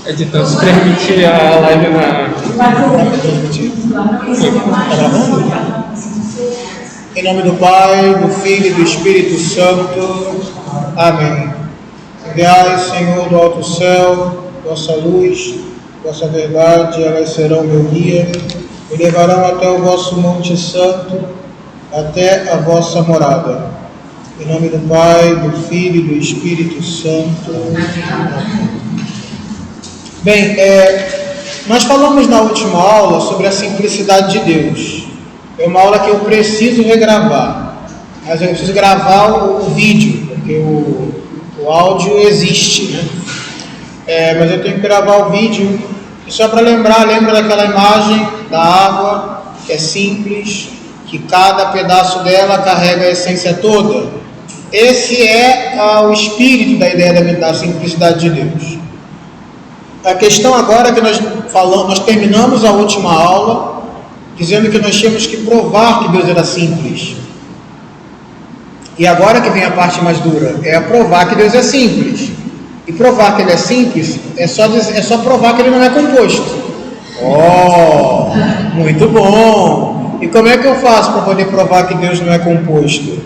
Editor, se permitir a live na... Tá gravando? Em nome do Pai, do Filho e do Espírito Santo. Amém. Enviai, Senhor, do alto céu, vossa luz, vossa verdade, elas serão meu guia, me levarão até o vosso Monte Santo, até a vossa morada. Em nome do Pai, do Filho e do Espírito Santo. Amém. Bem, nós falamos na última aula sobre a simplicidade de Deus. É uma aula que eu preciso regravar, mas eu preciso gravar o vídeo, porque o áudio existe, né? Mas eu tenho que gravar o vídeo, e só para lembra daquela imagem da água, que é simples, que cada pedaço dela carrega a essência toda. Esse é o espírito da ideia da simplicidade de Deus. A questão agora é que nós terminamos a última aula dizendo que nós tínhamos que provar que Deus era simples. E agora que vem a parte mais dura, é provar que Deus é simples. E provar que Ele é simples é só provar que Ele não é composto. Oh, muito bom! E como é que eu faço para poder provar que Deus não é composto?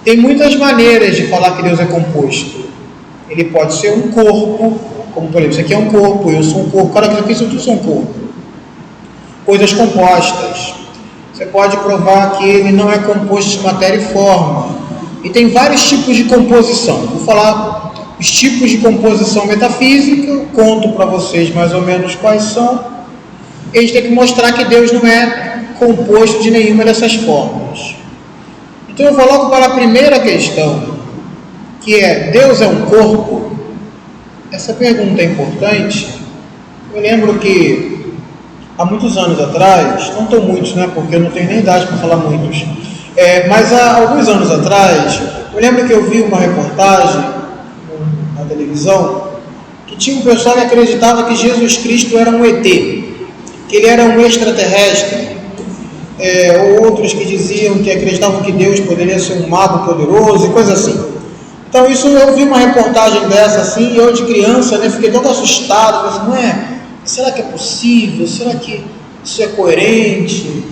Tem muitas maneiras de falar que Deus é composto. Ele pode ser um corpo, como por exemplo, isso aqui é um corpo, eu sou um corpo, cada vez que eu sou um corpo. Coisas compostas. Você pode provar que ele não é composto de matéria e forma. E tem vários tipos de composição. Vou falar os tipos de composição metafísica, eu conto para vocês mais ou menos quais são. E a gente tem que mostrar que Deus não é composto de nenhuma dessas formas. Então eu vou logo para a primeira questão, que é: Deus é um corpo? Essa pergunta é importante. Eu lembro que há muitos anos atrás, não tão muitos, né, porque eu não tenho nem idade para falar muitos, mas há alguns anos atrás, eu lembro que eu vi uma reportagem na televisão que tinha um pessoal que acreditava que Jesus Cristo era um ET, que ele era um extraterrestre, ou outros que diziam que acreditavam que Deus poderia ser um mago poderoso e coisa assim. Então isso, eu vi uma reportagem dessa assim, e eu de criança, né, fiquei todo assustado, pensei, será que é possível? Será que isso é coerente?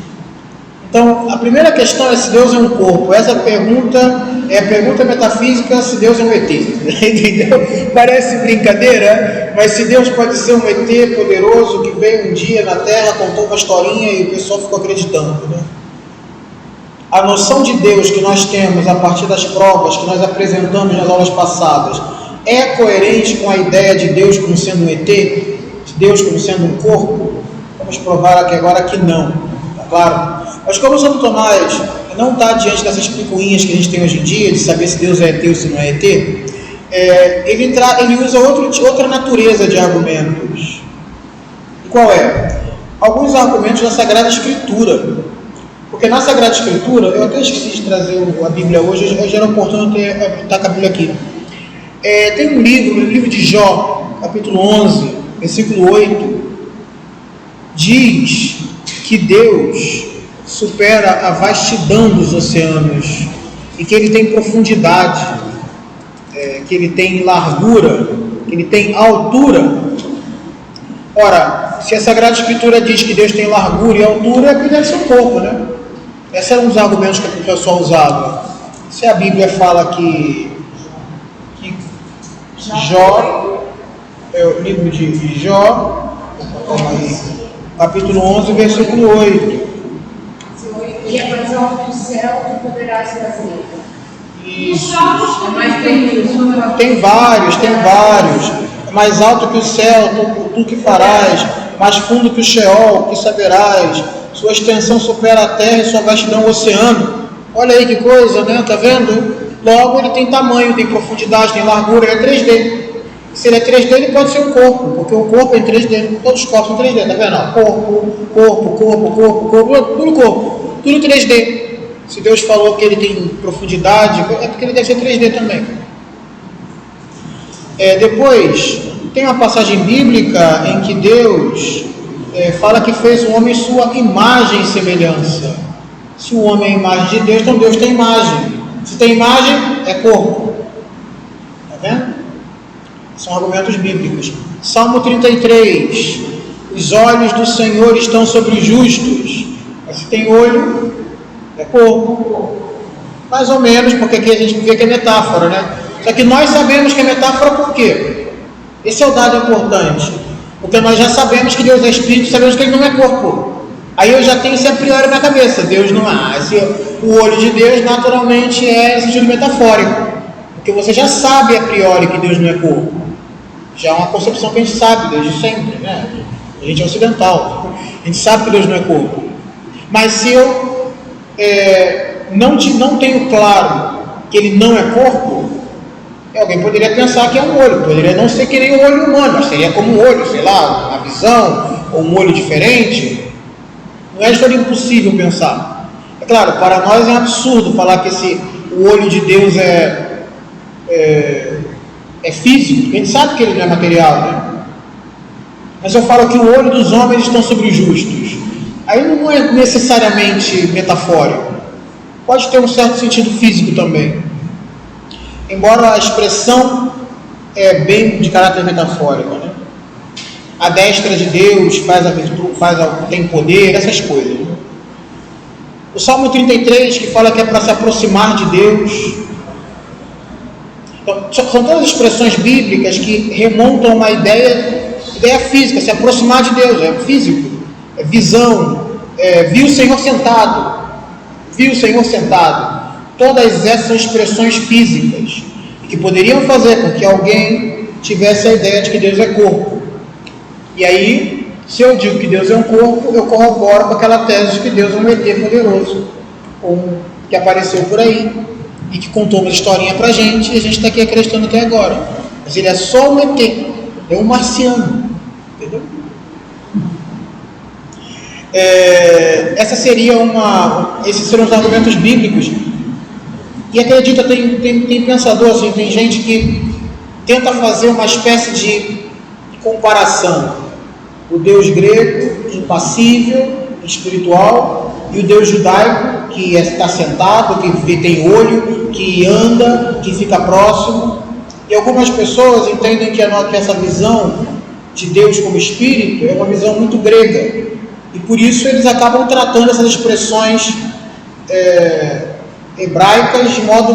Então, a primeira questão é se Deus é um corpo. Essa pergunta é a pergunta metafísica, se Deus é um ET. Entendeu? Parece brincadeira, mas se Deus pode ser um ET poderoso que veio um dia na Terra, contou uma historinha e o pessoal ficou acreditando, né? A noção de Deus que nós temos a partir das provas que nós apresentamos nas aulas passadas é coerente com a ideia de Deus como sendo um ET? De Deus como sendo um corpo? Vamos provar aqui agora que não, tá claro? Mas como Santo Tomás não está diante dessas picuinhas que a gente tem hoje em dia, de saber se Deus é ET ou se não é ET, ele usa outra natureza de argumentos. E qual é? Alguns argumentos da Sagrada Escritura. Porque na Sagrada Escritura, eu até esqueci de trazer a Bíblia hoje, já era oportuno estar com a Bíblia aqui. Tem um livro, o livro de Jó, capítulo 11, versículo 8, diz que Deus supera a vastidão dos oceanos e que Ele tem profundidade, que Ele tem largura, que Ele tem altura. Ora, se a Sagrada Escritura diz que Deus tem largura e altura, é porque deve ser um corpo, né? Esses eram os argumentos que o pessoal usava. Se a Bíblia fala que Jó, o livro de Jó, capítulo 11, versículo 8. E é mais alto do céu, tu poderás fazer. Isso. Tem vários. É mais alto que o céu, tu que farás. Mais fundo que o Sheol, que saberás. Sua extensão supera a terra e sua vastidão o oceano. Olha aí que coisa, né? Tá vendo? Logo, ele tem tamanho, tem profundidade, tem largura, ele é 3D. Se ele é 3D, ele pode ser um corpo, porque o corpo é em 3D. Todos os corpos são 3D, tá vendo? Corpo, tudo corpo. Tudo 3D. Se Deus falou que ele tem profundidade, é porque ele deve ser 3D também. Depois, tem uma passagem bíblica em que Deus fala que fez o homem sua imagem e semelhança. Se o homem é a imagem de Deus, então Deus tem imagem. Se tem imagem, é corpo. Tá vendo? São argumentos bíblicos. Salmo 33. Os olhos do Senhor estão sobre os justos. Mas se tem olho, é corpo. Mais ou menos, porque aqui a gente vê que é metáfora, né? Só que nós sabemos que é metáfora por quê? Esse é o dado importante. Porque nós já sabemos que Deus é Espírito, sabemos que Ele não é corpo. Aí eu já tenho isso a priori na cabeça. Deus não é. O olho de Deus naturalmente é sentido metafórico. Porque você já sabe a priori que Deus não é corpo. Já é uma concepção que a gente sabe desde sempre, né? A gente é ocidental. A gente sabe que Deus não é corpo. Mas se eu não tenho claro que Ele não é corpo, alguém poderia pensar que é um olho. Poderia não ser que nem um olho humano, mas seria como um olho, sei lá, uma visão, ou um olho diferente. Não é história impossível pensar. É claro, para nós é um absurdo falar que o olho de Deus é físico. A gente sabe que ele não é material, né? Mas eu falo que o olho dos homens estão sobre os justos. Aí não é necessariamente metafórico. Pode ter um certo sentido físico também. Embora a expressão é bem de caráter metafórico, né? A destra de Deus faz a virtude, tem poder, essas coisas. Né? O Salmo 33, que fala que é para se aproximar de Deus. Então, são todas expressões bíblicas que remontam a uma ideia física, se aproximar de Deus, é físico, é visão, viu o Senhor sentado, todas essas são expressões físicas, que poderiam fazer com que alguém tivesse a ideia de que Deus é corpo, e aí, se eu digo que Deus é um corpo, eu corroboro com aquela tese de que Deus é um ET poderoso, que apareceu por aí, e que contou uma historinha pra gente, e a gente está aqui acreditando até agora, mas ele é só um ET, é um marciano, entendeu? Esses seriam os argumentos bíblicos, e acredita, tem pensador assim, tem gente que tenta fazer uma espécie de comparação, o Deus grego, impassível, espiritual, e o Deus judaico, que está sentado, que tem olho, que anda, que fica próximo. E algumas pessoas entendem que essa visão de Deus como Espírito é uma visão muito grega, e por isso eles acabam tratando essas expressões hebraicas de modo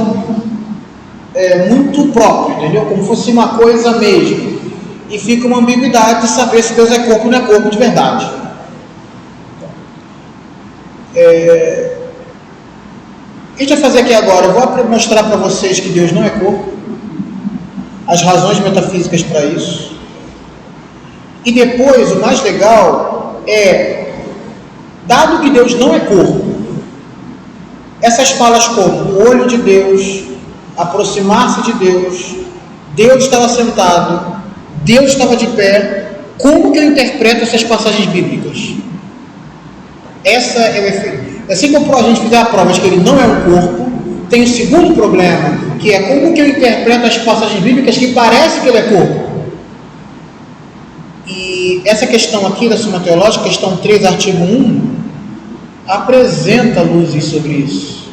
muito próprio, entendeu? Como fosse uma coisa mesmo, e fica uma ambiguidade de saber se Deus é corpo ou não é corpo de verdade. O que a gente vai fazer aqui agora? Eu vou mostrar para vocês que Deus não é corpo, as razões metafísicas para isso, e depois, o mais legal dado que Deus não é corpo, essas falas como o olho de Deus, aproximar-se de Deus, Deus estava sentado, Deus estava de pé, como que eu interpreto essas passagens bíblicas? Essa é o efeito. Assim como a gente fizer a prova de que ele não é um corpo, tem o segundo problema, que é como que eu interpreto as passagens bíblicas que parece que ele é corpo. E essa questão aqui da Suma Teológica, questão 3, artigo 1, apresenta luzes sobre isso.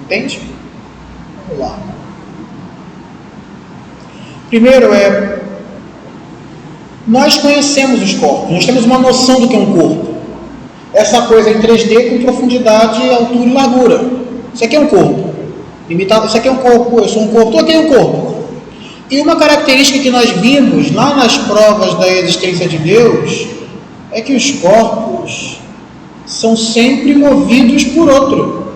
Entende? Vamos lá. Primeiro nós conhecemos os corpos, nós temos uma noção do que é um corpo. Essa coisa em 3D com profundidade, altura e largura. Isso aqui é um corpo. Limitado, isso aqui é um corpo, eu sou um corpo, tudo aqui é um corpo. E uma característica que nós vimos lá nas provas da existência de Deus é que os corpos são sempre movidos por outro.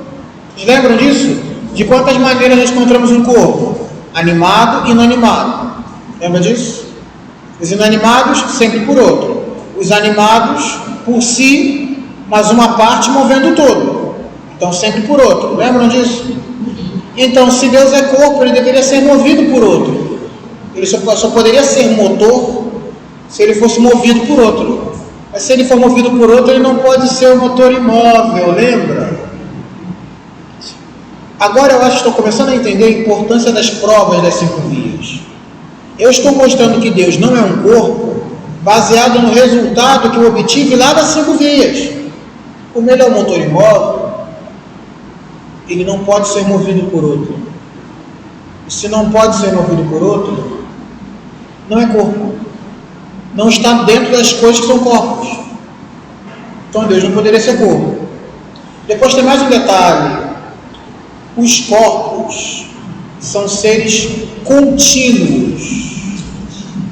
Vocês lembram disso? De quantas maneiras nós encontramos um corpo? Animado e inanimado. Lembra disso? Os inanimados sempre por outro. Os animados por si, mas uma parte movendo o todo. Então sempre por outro. Lembram disso? Então, se Deus é corpo, ele deveria ser movido por outro. Ele só poderia ser motor se ele fosse movido por outro. Mas se ele for movido por outro, ele não pode ser um motor imóvel, lembra? Agora eu acho que estou começando a entender a importância das provas das 5 vias. Eu estou mostrando que Deus não é um corpo baseado no resultado que eu obtive lá das 5 vias. Como ele é um motor imóvel, ele não pode ser movido por outro. E se não pode ser movido por outro, não é corpo. Não está dentro das coisas que são corpos. Então Deus não poderia ser corpo. Depois tem mais um detalhe. Os corpos são seres contínuos.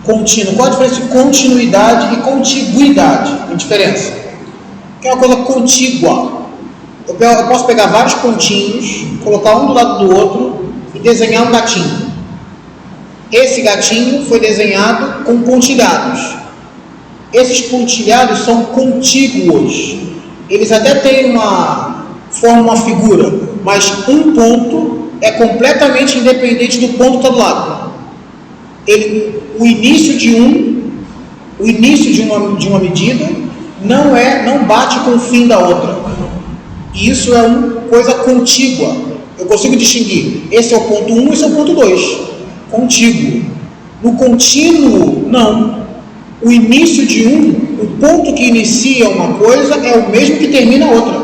Contínuo. Qual a diferença de continuidade e contiguidade? Tem diferença. O que é uma coisa contígua? Eu posso pegar vários pontinhos, colocar um do lado do outro e desenhar um gatinho. Esse gatinho foi desenhado com pontilhados. Esses pontilhados são contíguos. Eles até têm formam uma figura, mas um ponto é completamente independente do ponto que está do lado. O início de uma medida não bate com o fim da outra. E isso é uma coisa contígua. Eu consigo distinguir. Esse é o ponto 1, esse é o ponto 2. Contíguo. No contínuo, não. O início de o ponto que inicia uma coisa é o mesmo que termina a outra.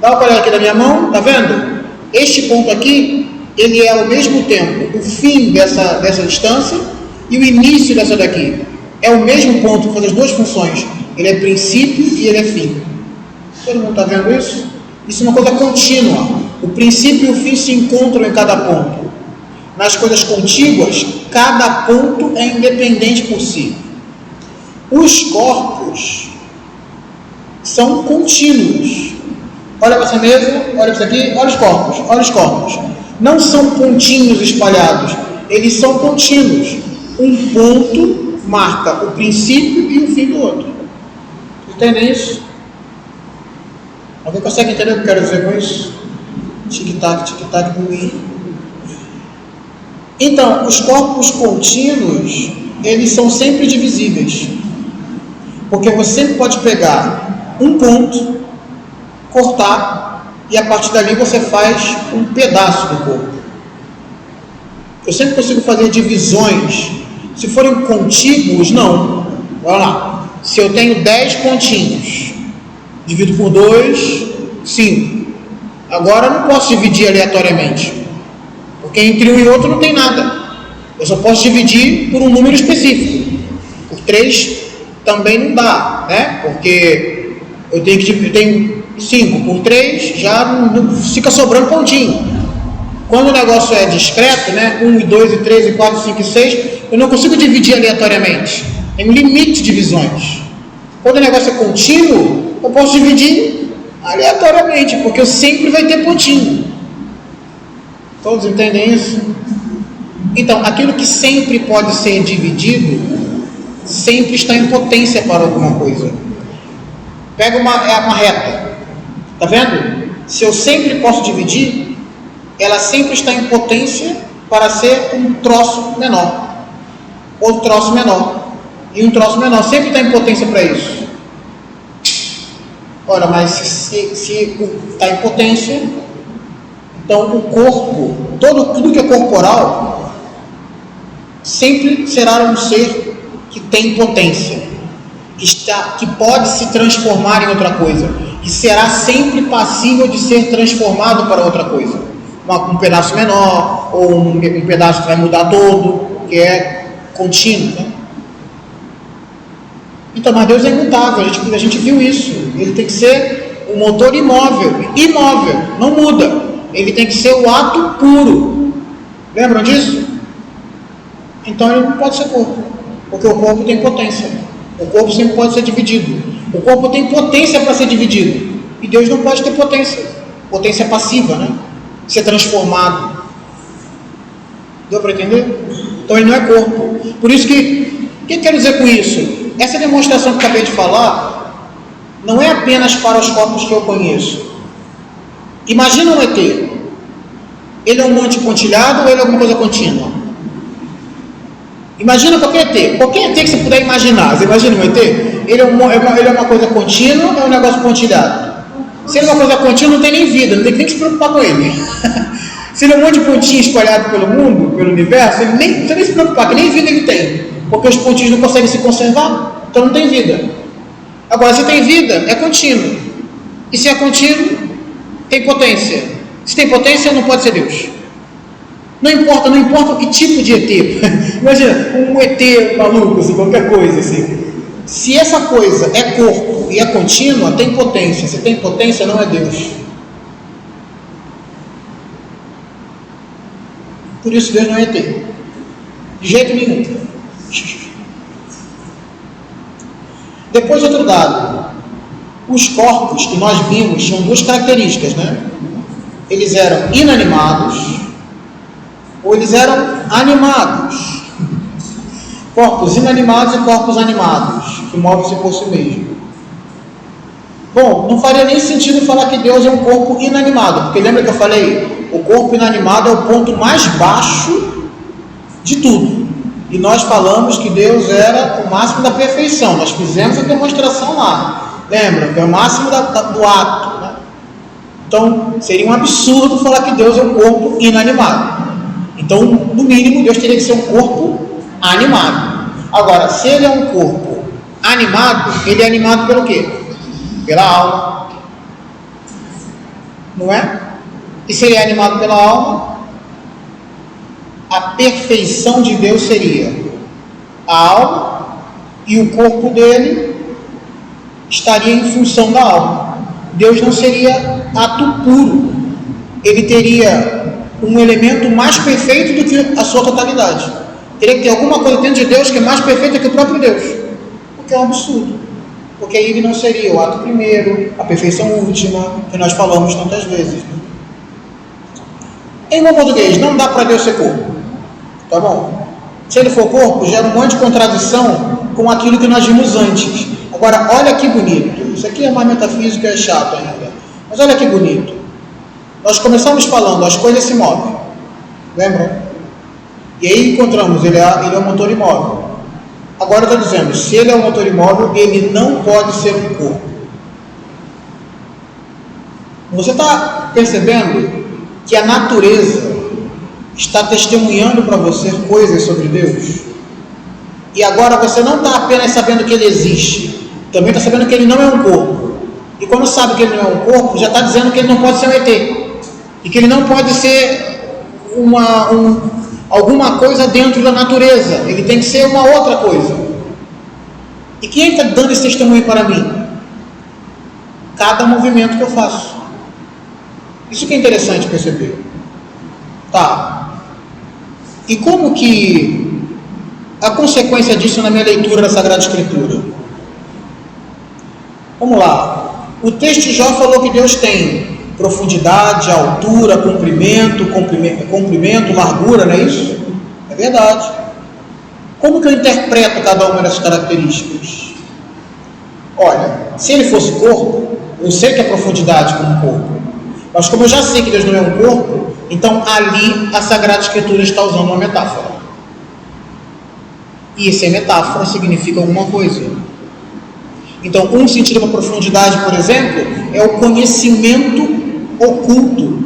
Dá uma olhada aqui na minha mão, tá vendo? Este ponto aqui, ele é ao mesmo tempo o fim dessa distância e o início dessa daqui. É o mesmo ponto que faz as duas funções. Ele é princípio e ele é fim. Todo mundo está vendo isso? Isso é uma coisa contínua. O princípio e o fim se encontram em cada ponto. Nas coisas contíguas, cada ponto é independente por si. Os corpos são contínuos. Olha para essa mesa, olha para isso aqui, olha os corpos. Não são pontinhos espalhados, eles são contínuos. Um ponto marca o princípio e o fim do outro. Entendem isso? Alguém consegue entender o que eu quero dizer com isso? Tic-tac, tic-tac. Então, os corpos contínuos, eles são sempre divisíveis. Porque você sempre pode pegar um ponto, cortar, e a partir dali você faz um pedaço do corpo. Eu sempre consigo fazer divisões. Se forem contíguos, não. Olha lá. Se eu tenho 10 pontinhos, divido por 2, 5. Agora eu não posso dividir aleatoriamente, porque entre um e outro não tem nada. Eu só posso dividir por um número específico. Por 3 também não dá, né? Porque eu tenho 5 por 3, já não fica sobrando pontinho. Quando o negócio é discreto, né? 1 e 2 e 3 e 4 e 5 e 6, eu não consigo dividir aleatoriamente. Tem um limite de divisões. Quando o negócio é contínuo, eu posso dividir aleatoriamente, porque eu sempre vai ter pontinho. Todos entendem isso? Então, aquilo que sempre pode ser dividido, sempre está em potência para alguma coisa. Pega uma reta, tá vendo? Se eu sempre posso dividir, ela sempre está em potência para ser um troço menor, outro troço menor, e um troço menor sempre está em potência para isso. Ora, mas se está em potência, então o corpo, tudo que é corporal, sempre será um ser que tem potência, que pode se transformar em outra coisa, que será sempre passível de ser transformado para outra coisa. Um pedaço menor, ou um pedaço que vai mudar todo, que é contínuo, né? Então, mas Deus é imutável, a gente viu isso. Ele tem que ser um motor imóvel, não muda. Ele tem que ser o ato puro. Lembram disso? Então ele não pode ser corpo, porque o corpo tem potência. O corpo sempre pode ser dividido. O corpo tem potência para ser dividido, e Deus não pode ter potência. Potência passiva, né? Ser transformado. Deu para entender? Então ele não é corpo. Por isso que, o que eu quero dizer com isso? Essa demonstração que eu acabei de falar não é apenas para os corpos que eu conheço. Imagina um ET. Ele é um monte pontilhado ou ele é alguma coisa contínua? Imagina qualquer ET. Qualquer ET que você puder imaginar. Você imagina um ET? Ele é uma coisa contínua ou é um negócio pontilhado? Se ele é uma coisa contínua, não tem nem vida, não tem nem que se preocupar com ele. Se ele é um monte de pontinho espalhado pelo mundo, pelo universo, ele nem precisa nem se preocupar, que nem vida ele tem. Porque os pontinhos não conseguem se conservar, então não tem vida. Agora, se tem vida, é contínuo. E se é contínuo, tem potência. Se tem potência, não pode ser Deus. Não importa que tipo de ET. Imagina, um ET maluco, assim, qualquer coisa assim. Se essa coisa é corpo e é contínua, tem potência. Se tem potência, não é Deus. Por isso Deus não é ET. De jeito nenhum. Depois, outro dado. Os corpos que nós vimos tinham duas características, né? Eles eram inanimados ou eles eram animados. Corpos inanimados e corpos animados, que movem-se por si mesmo. Bom, não faria nem sentido falar que Deus é um corpo inanimado, porque lembra que eu falei? O corpo inanimado é o ponto mais baixo de tudo. E nós falamos que Deus era o máximo da perfeição. Nós fizemos a demonstração lá. Lembra? Que é o máximo do ato. Né? Então, seria um absurdo falar que Deus é um corpo inanimado. Então, no mínimo, Deus teria que ser um corpo animado. Agora, se ele é um corpo animado, ele é animado pelo quê? Pela alma. Não é? E se ele é animado pela alma, a perfeição de Deus seria a alma e o corpo dele estaria em função da alma. Deus não seria ato puro. Ele teria um elemento mais perfeito do que a sua totalidade. Teria que ter alguma coisa dentro de Deus que é mais perfeita que o próprio Deus. O que é um absurdo. Porque aí ele não seria o ato primeiro, a perfeição última, que nós falamos tantas vezes. Em bom português, não dá para Deus ser corpo. Tá bom? Se ele for corpo, gera um monte de contradição com aquilo que nós vimos antes. Agora, olha que bonito. Isso aqui é mais metafísico e é chato ainda. Mas olha que bonito. Nós começamos falando, as coisas se movem. Lembra? E aí encontramos, ele é um motor imóvel. Agora eu estou dizendo, se ele é um motor imóvel, ele não pode ser um corpo. Você está percebendo que a natureza está testemunhando para você coisas sobre Deus? E agora você não está apenas sabendo que ele existe, também está sabendo que ele não é um corpo. E quando sabe que ele não é um corpo, já está dizendo que ele não pode ser um ET. E que ele não pode ser alguma coisa dentro da natureza. Ele tem que ser uma outra coisa. E quem está dando esse testemunho para mim? Cada movimento que eu faço. Isso que é interessante perceber. Tá. E como que a consequência disso na minha leitura da Sagrada Escritura? Vamos lá. O texto de Jó falou que Deus tem profundidade, altura, comprimento, largura, não é isso? É verdade. Como que eu interpreto cada uma dessas características? Olha, se ele fosse corpo, eu sei que é profundidade como corpo. Mas como eu já sei que Deus não é um corpo, então ali a Sagrada Escritura está usando uma metáfora. E essa metáfora significa alguma coisa. Então, um sentido para profundidade, por exemplo, é o conhecimento oculto.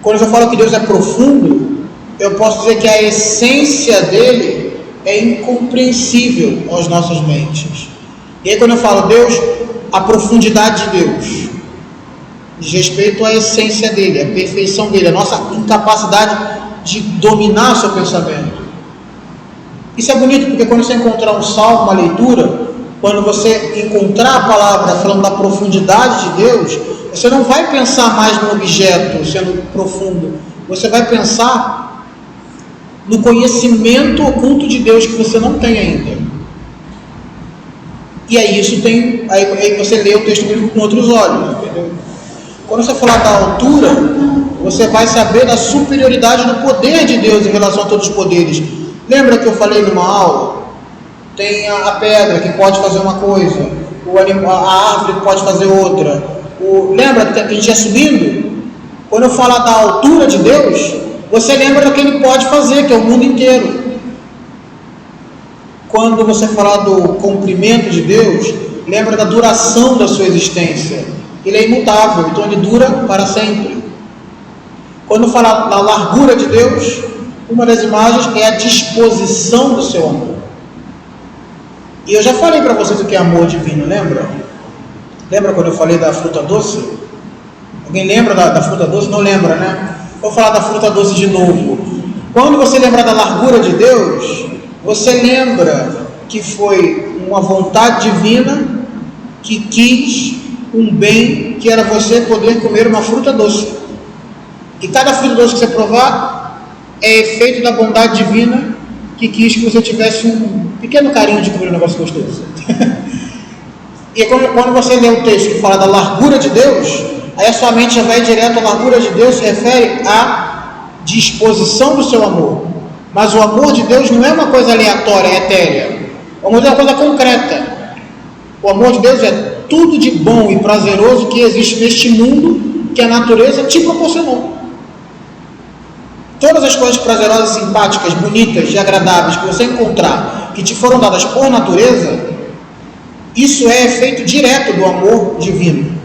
Quando eu falo que Deus é profundo, eu posso dizer que a essência dele é incompreensível às nossas mentes. E aí quando eu falo Deus, a profundidade de Deus diz respeito à essência dele, à perfeição dele, a nossa incapacidade de dominar o seu pensamento. Isso é bonito porque quando você encontrar um salmo, uma leitura, quando você encontrar a palavra falando da profundidade de Deus, você não vai pensar mais no objeto sendo profundo, você vai pensar no conhecimento oculto de Deus que você não tem ainda. E aí aí você lê o texto bíblico com outros olhos, entendeu? Quando você falar da altura, você vai saber da superioridade do poder de Deus em relação a todos os poderes. Lembra que eu falei numa aula? Tem a pedra que pode fazer uma coisa, a árvore que pode fazer outra. Lembra que a gente ia subindo? Quando eu falar da altura de Deus, você lembra do que ele pode fazer, que é o mundo inteiro. Quando você falar do comprimento de Deus, lembra da duração da sua existência. Ele é imutável, então ele dura para sempre. Quando falar da largura de Deus, uma das imagens é a disposição do seu amor. E eu já falei para vocês o que é amor divino, lembra? Lembra quando eu falei da fruta doce? Alguém lembra da fruta doce? Não lembra, né? Vou falar da fruta doce de novo. Quando você lembra da largura de Deus, você lembra que foi uma vontade divina que quis um bem, que era você poder comer uma fruta doce. E cada fruta doce que você provar é efeito da bondade divina que quis que você tivesse um pequeno carinho de comer um negócio gostoso. E quando você lê o texto que fala da largura de Deus, aí a sua mente já vai direto. A largura de Deus se refere à disposição do seu amor. Mas o amor de Deus não é uma coisa aleatória, etérea. O amor de Deus é uma coisa concreta. O amor de Deus é tudo de bom e prazeroso que existe neste mundo que a natureza te proporcionou. Todas as coisas prazerosas, simpáticas, bonitas e agradáveis que você encontrar, que te foram dadas por natureza, isso é efeito direto do amor divino,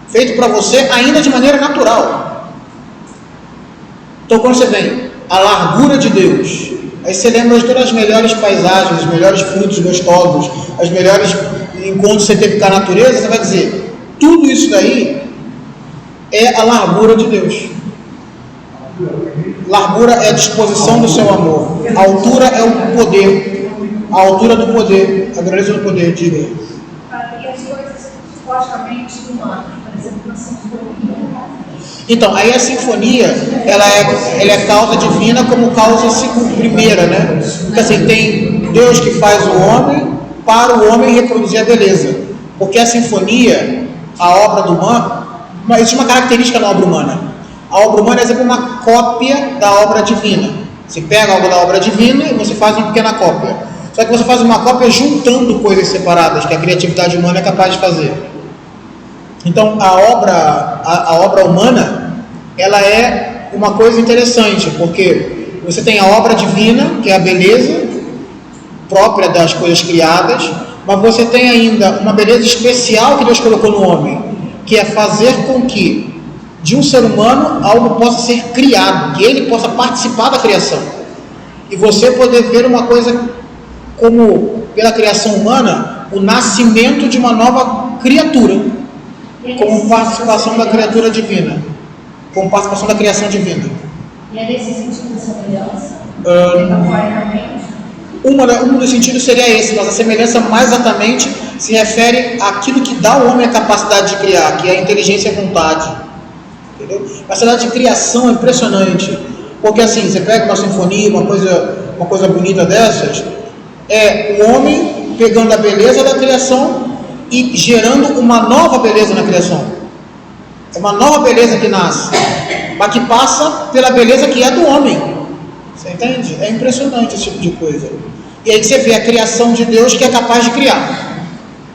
feito para você ainda de maneira natural. Então, quando você vem a largura de Deus, aí você lembra de todas as melhores paisagens, os melhores frutos gostosos, os melhores encontros que você teve com a natureza, você vai dizer, tudo isso daí é a largura de Deus. Largura é a disposição do seu amor. A altura é o poder. A altura do poder, a grandeza do poder, diga. E as coisas supostamente humanas, por exemplo, uma sinfonia. Então, aí a sinfonia, ela é causa divina como causa primeira, né? Porque assim, tem Deus que faz o homem para o homem reproduzir a beleza. Porque a sinfonia, a obra do humano, existe uma característica na obra humana. A obra humana é sempre uma cópia da obra divina. Você pega algo da obra divina e você faz uma pequena cópia. Só que você faz uma cópia juntando coisas separadas, que a criatividade humana é capaz de fazer. Então, a obra humana, ela é uma coisa interessante, porque você tem a obra divina, que é a beleza própria das coisas criadas, mas você tem ainda uma beleza especial que Deus colocou no homem, que é fazer com que de um ser humano algo possa ser criado, que ele possa participar da criação. E você poder ver uma coisa como, pela criação humana, o nascimento de uma nova criatura, como participação da criatura divina, como participação da criação divina. E é nesse sentido da semelhança? Metaforicamente? Um dos sentidos seria esse, mas a semelhança mais exatamente se refere àquilo que dá ao homem a capacidade de criar, que é a inteligência e a vontade. Entendeu? A capacidade de criação é impressionante, porque assim, você pega uma sinfonia, uma coisa bonita dessas, é o homem pegando a beleza da criação e gerando uma nova beleza na criação. É uma nova beleza que nasce, mas que passa pela beleza que é do homem. Você entende? É impressionante esse tipo de coisa. E aí você vê a criação de Deus que é capaz de criar.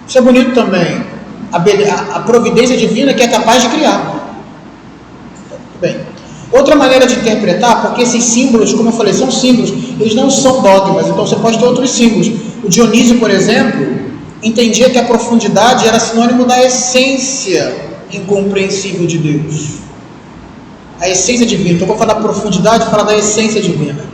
Isso é bonito também. A providência divina que é capaz de criar. Bem, outra maneira de interpretar, porque esses símbolos, como eu falei, são símbolos, eles não são dogmas, então você pode ter outros símbolos. O Dionísio, por exemplo, entendia que a profundidade era sinônimo da essência incompreensível de Deus. A essência divina. Então, quando eu falar da profundidade, falar da essência divina.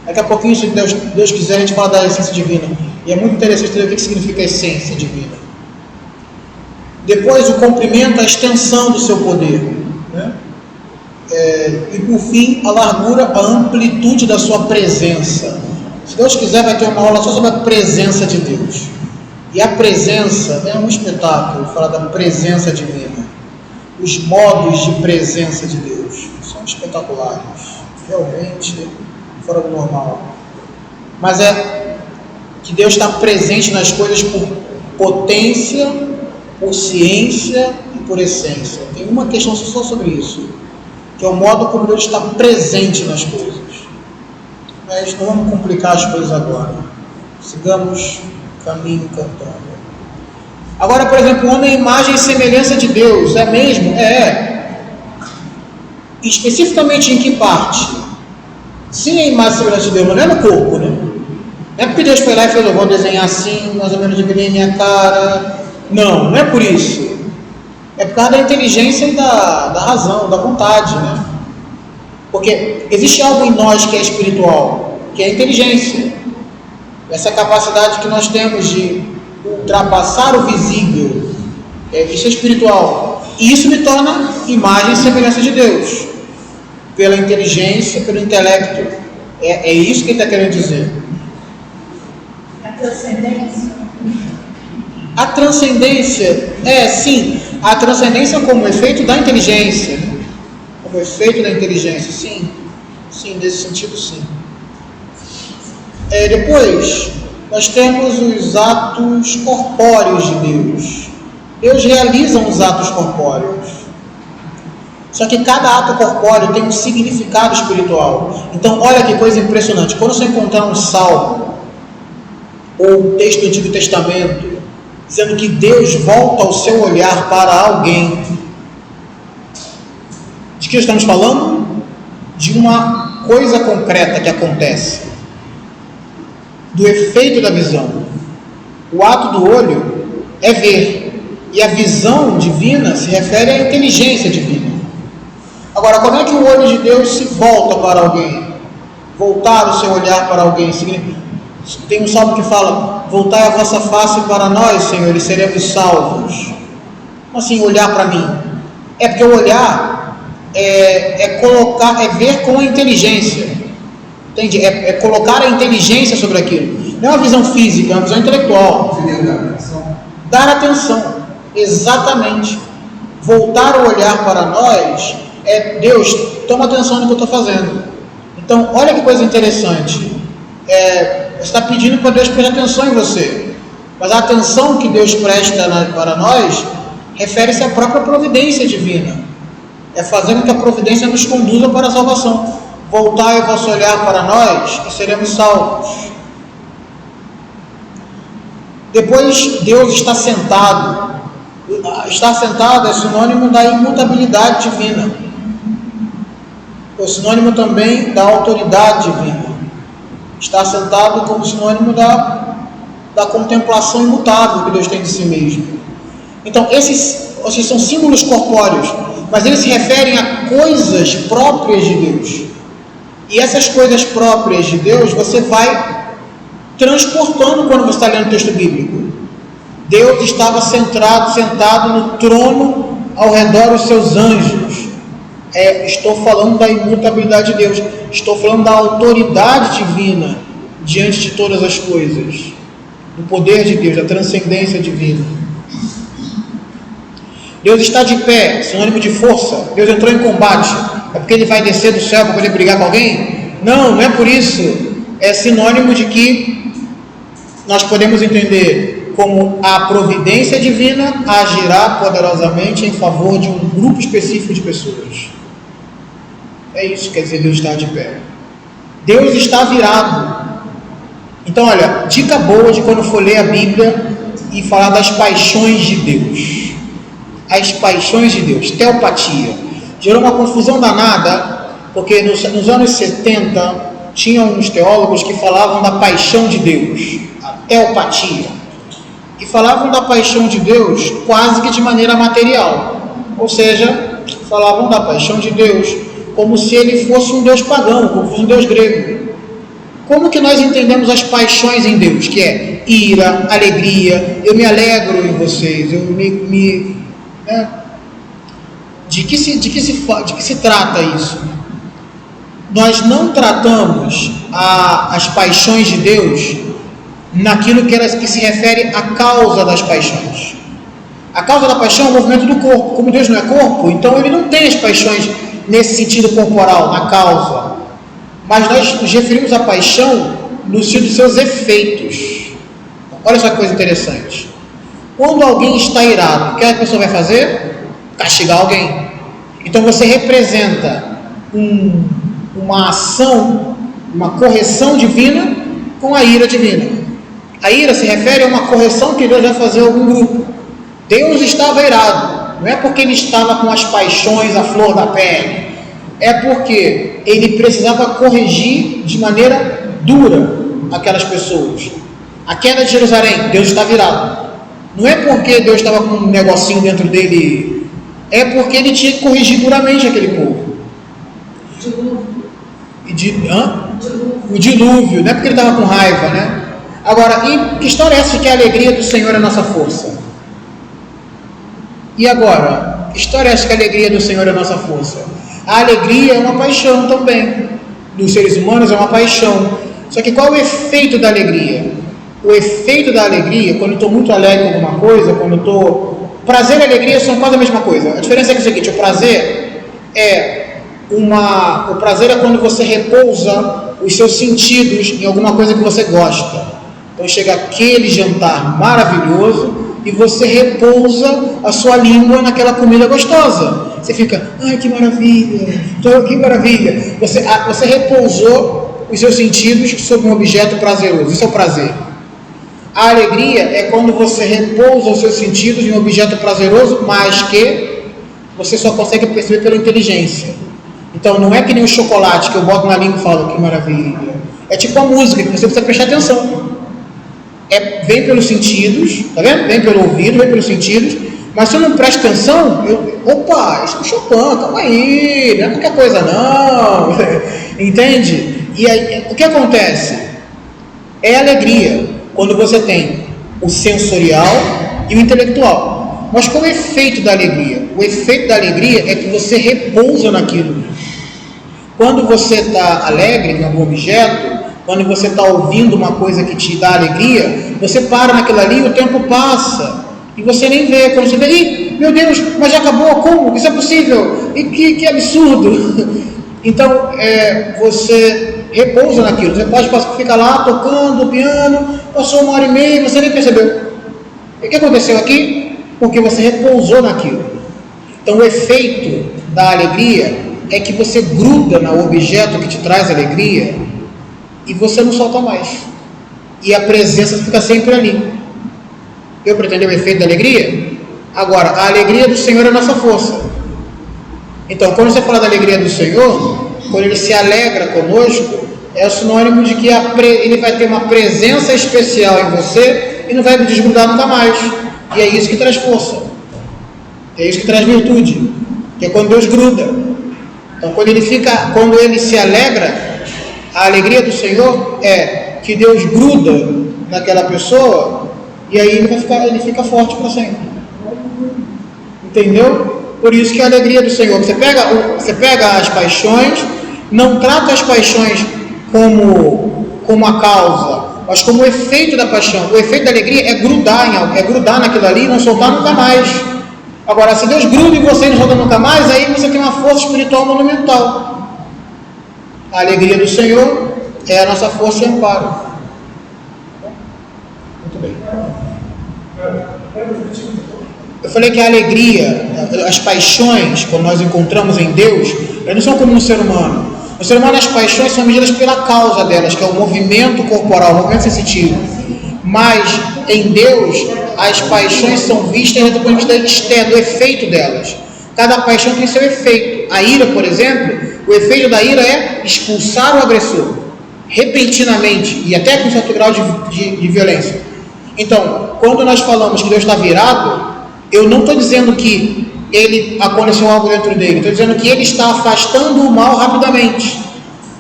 Daqui a pouquinho, se Deus quiser, a gente fala da essência divina. E é muito interessante entender o que significa a essência divina. Depois, o comprimento, a extensão do seu poder. Né? E por fim, a largura, a amplitude da sua presença. Se Deus quiser, vai ter uma aula só sobre a presença de Deus. E a presença é um espetáculo, falar da presença divina. Os modos de presença de Deus são espetaculares, realmente fora do normal. Mas é que Deus está presente nas coisas por potência, por ciência e por essência. Tem uma questão só sobre isso, que é o modo como Deus está presente nas coisas. Mas não vamos complicar as coisas agora. Sigamos o caminho cantando. Agora, por exemplo, o homem é imagem e semelhança de Deus. É mesmo? É. Especificamente em que parte? Sim, é imagem e semelhança de Deus, mas não é no corpo, né? Não é porque Deus foi lá e falou, vou desenhar assim, mais ou menos dividir a minha cara. Não é por isso. É por causa da inteligência e da razão, da vontade, né? Porque existe algo em nós que é espiritual, que é a inteligência. Essa capacidade que nós temos de ultrapassar o visível, isso é espiritual. E isso me torna imagem e semelhança de Deus. pela inteligência, pelo intelecto. É isso que ele está querendo dizer. A transcendência. A transcendência, sim, a transcendência como efeito da inteligência, né? Como efeito da inteligência, sim, nesse sentido, sim. Depois, nós temos os atos corpóreos de Deus. Deus realiza os atos corpóreos. Só que cada ato corpóreo tem um significado espiritual. Então, olha que coisa impressionante. Quando você encontrar um salmo ou um texto do Antigo Testamento dizendo que Deus volta o seu olhar para alguém, de que estamos falando? De uma coisa concreta que acontece, do efeito da visão. O ato do olho é ver, e a visão divina se refere à inteligência divina. Agora, como é que o olho de Deus se volta para alguém? Voltar o seu olhar para alguém significa... Tem um salmo que fala: voltai a vossa face para nós, Senhor, e seremos salvos. Como assim, olhar para mim? É porque o olhar é ver com a inteligência. Entende? É colocar a inteligência sobre aquilo. Não é uma visão física, é uma visão intelectual. Dar atenção. Exatamente. Voltar o olhar para nós Deus, toma atenção no que eu estou fazendo. Então, olha que coisa interessante. Você está pedindo para Deus prestar atenção em você, mas a atenção que Deus presta para nós refere-se à própria providência divina. É fazendo que a providência nos conduza para a salvação. Voltai o vosso olhar para nós e seremos salvos. Depois, Deus está sentado. Estar sentado é sinônimo da imutabilidade divina. É sinônimo também da autoridade divina. Estar sentado como sinônimo da contemplação imutável que Deus tem de si mesmo. Então, esses são símbolos corpóreos, mas eles se referem a coisas próprias de Deus. E essas coisas próprias de Deus você vai transportando quando você está lendo o texto bíblico. Deus estava sentado no trono ao redor dos seus anjos. Estou falando da imutabilidade de Deus. Estou falando da autoridade divina diante de todas as coisas. Do poder de Deus, da transcendência divina. Deus está de pé, sinônimo de força. Deus entrou em combate. É porque ele vai descer do céu para poder brigar com alguém? Não é por isso. É sinônimo de que nós podemos entender como a providência divina agirá poderosamente em favor de um grupo específico de pessoas. É isso que quer dizer Deus está de pé. Deus está virado. Então, olha, dica boa de quando for ler a Bíblia e falar das paixões de Deus. As paixões de Deus, teopatia. Gerou uma confusão danada, porque nos anos 70 tinham uns teólogos que falavam da paixão de Deus, a teopatia, e falavam da paixão de Deus quase que de maneira material, ou seja, falavam da paixão de Deus como se ele fosse um Deus pagão, como se fosse um Deus grego. Como que nós entendemos as paixões em Deus? Que é ira, alegria, eu me alegro em vocês, eu né? De que se trata isso? Nós não tratamos as paixões de Deus naquilo que se refere à causa das paixões. A causa da paixão é o movimento do corpo. Como Deus não é corpo, então ele não tem as paixões nesse sentido corporal, na causa. Mas nós nos referimos à paixão no sentido de seus efeitos. Olha só que coisa interessante. Quando alguém está irado, o que a pessoa vai fazer? Castigar alguém. Então você representa uma ação, uma correção divina com a ira divina. A ira se refere a uma correção que Deus vai fazer a algum grupo. Deus estava irado, não é porque ele estava com as paixões à flor da pele, é porque ele precisava corrigir de maneira dura aquelas pessoas. A queda de Jerusalém, Deus estava irado. Não é porque Deus estava com um negocinho dentro dele, é porque ele tinha que corrigir duramente aquele povo. O dilúvio, não é porque ele estava com raiva, né? Agora, que história é essa de que a alegria do Senhor é a nossa força? E agora, Que história é essa que a alegria do Senhor é a nossa força? A alegria é uma paixão também. Dos seres humanos é uma paixão. Só que qual é o efeito da alegria? O efeito da alegria, quando eu estou muito alegre com alguma coisa, quando eu estou... Prazer e alegria são quase a mesma coisa. A diferença é que é o seguinte, o prazer é quando você repousa os seus sentidos em alguma coisa que você gosta. Então chega aquele jantar maravilhoso e você repousa a sua língua naquela comida gostosa. Você fica, ai que maravilha, que maravilha. Você repousou os seus sentidos sobre um objeto prazeroso. Isso é o prazer. A alegria é quando você repousa os seus sentidos em um objeto prazeroso, mas que você só consegue perceber pela inteligência. Então não é que nem o chocolate que eu boto na língua e falo, que maravilha. É tipo a música, que você precisa prestar atenção. Vem pelos sentidos, tá vendo? Vem pelo ouvido, vem pelos sentidos, mas se eu não presto atenção, opa, isso é Chopin, calma aí, não é qualquer coisa não. Entende? E aí, o que acontece? É alegria. Quando você tem o sensorial e o intelectual. Mas qual é o efeito da alegria? O efeito da alegria é que você repousa naquilo. Quando você está alegre em algum objeto, quando você está ouvindo uma coisa que te dá alegria, você para naquilo ali e o tempo passa. E você nem vê. Quando você vê, meu Deus, mas já acabou? Como? Isso é possível? E que absurdo! Então, você repousa naquilo. Você pode ficar lá tocando o piano, passou 1h30, você nem percebeu. E o que aconteceu aqui? Porque você repousou naquilo. Então o efeito da alegria é que você gruda no objeto que te traz alegria e você não solta mais. E a presença fica sempre ali. Eu pretendo o efeito da alegria? Agora, a alegria do Senhor é a nossa força. Então, quando você fala da alegria do Senhor, quando Ele se alegra conosco, é o sinônimo de que Ele vai ter uma presença especial em você e não vai desgrudar nunca mais. E é isso que traz força. É isso que traz virtude. Que é quando Deus gruda. Então, quando Ele se alegra, a alegria do Senhor é que Deus gruda naquela pessoa e aí ele fica forte para sempre. Entendeu? Por isso que a alegria do Senhor, você pega as paixões, não trata as paixões como a causa, mas como o efeito da paixão. O efeito da alegria é grudar em algo, é grudar naquilo ali e não soltar nunca mais. Agora, se Deus gruda em você e não solta nunca mais, aí você tem uma força espiritual monumental. A alegria do Senhor é a nossa força e amparo. Muito bem. Eu falei que a alegria, as paixões, quando nós encontramos em Deus, elas não são como no ser humano. No ser humano, as paixões são medidas pela causa delas, que é o movimento corporal, o movimento sensitivo. Mas, em Deus, as paixões são vistas do ponto de vista externo, do efeito delas. Cada paixão tem seu efeito. A ira, por exemplo, o efeito da ira é expulsar o agressor, repentinamente, e até com certo grau de violência. Então, quando nós falamos que Deus está virado, eu não estou dizendo que aconteceu algo dentro dele, estou dizendo que ele está afastando o mal rapidamente,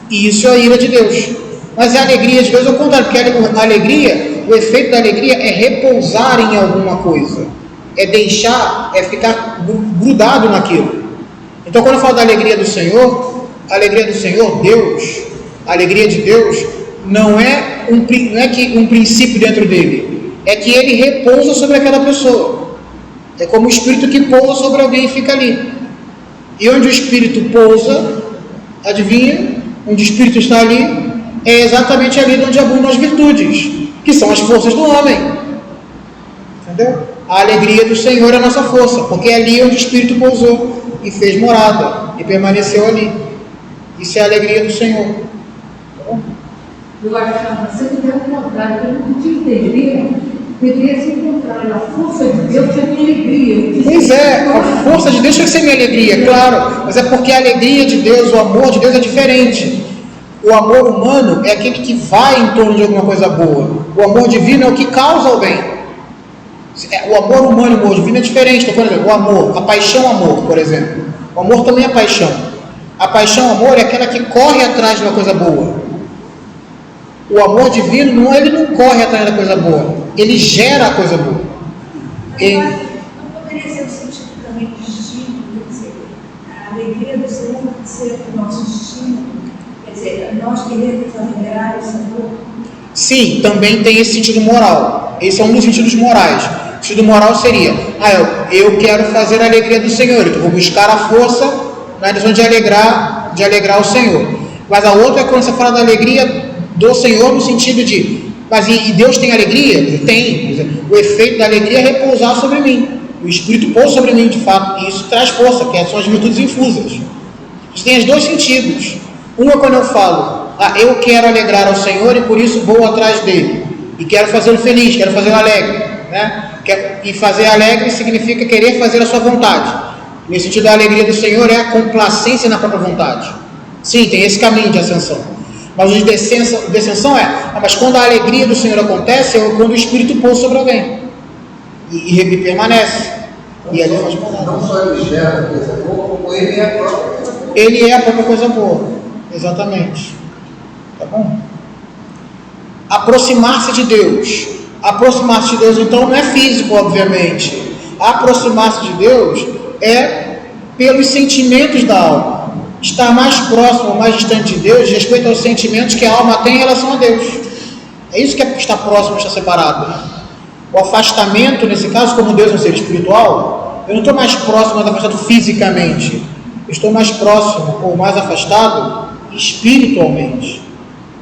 e isso é a ira de Deus. Mas a alegria de Deus é o contrário, porque a alegria, o efeito da alegria é repousar em alguma coisa, é ficar grudado naquilo. Então, quando eu falo da alegria do Senhor, Deus, a alegria de Deus não é que um princípio dentro dele, é que ele repousa sobre aquela pessoa. É como o Espírito que pousa sobre alguém e fica ali. E onde o Espírito pousa, adivinha? Onde o Espírito está ali, é exatamente ali onde abundam as virtudes, que são as forças do homem. Entendeu? A alegria do Senhor é a nossa força, porque é ali onde o Espírito pousou e fez morada, e permaneceu ali. Isso é a alegria do Senhor. Eu achava, se eu der um contrário, eu não deveria se encontrar na força de Deus que é minha alegria. Pois é, a força de Deus tem que ser minha alegria, claro, mas é porque a alegria de Deus, o amor de Deus é diferente. O amor humano é aquele que vai em torno de alguma coisa boa. O amor divino é o que causa o bem. O amor humano e o amor divino é diferente. Por exemplo, o amor, a paixão-amor, por exemplo. O amor também é paixão. A paixão-amor é aquela que corre atrás de uma coisa boa. O amor divino, ele não corre atrás da coisa boa, ele gera a coisa boa. Não poderia ser o sentido também de nós queremos alegrar o Senhor? Sim, também tem esse sentido moral. Esse é um dos sentidos morais. O sentido moral seria, eu quero fazer a alegria do Senhor, então vou buscar a força na direção de alegrar o Senhor. Mas a outra é quando você fala da alegria do Senhor no sentido de, mas e Deus tem alegria? Tem. O efeito da alegria é repousar sobre mim. O Espírito pousa sobre mim, de fato, e isso traz força, que são as virtudes infusas. Isso tem os dois sentidos. Um é quando eu falo, eu quero alegrar ao Senhor e por isso vou atrás dele. E quero fazê-lo feliz, quero fazê-lo alegre. Né? E fazer alegre significa querer fazer a sua vontade. Nesse sentido, a alegria do Senhor é a complacência na própria vontade. Sim, tem esse caminho de ascensão. Mas o de descensão mas quando a alegria do Senhor acontece, é quando o Espírito pousa sobre alguém. E permanece. E ali faz morada. Não só ele gera coisa boa, como ele é a própria coisa boa. Ele é a própria coisa boa. Exatamente. Tá bom? Aproximar-se de Deus. Aproximar-se de Deus, então, não é físico, obviamente. Aproximar-se de Deus é pelos sentimentos da alma. Estar mais próximo ou mais distante de Deus, respeito aos sentimentos que a alma tem em relação a Deus. É isso que é estar próximo, estar separado. Né? O afastamento, nesse caso, como Deus é um ser espiritual, eu não estou mais próximo, mais afastado fisicamente. Eu estou mais próximo ou mais afastado espiritualmente.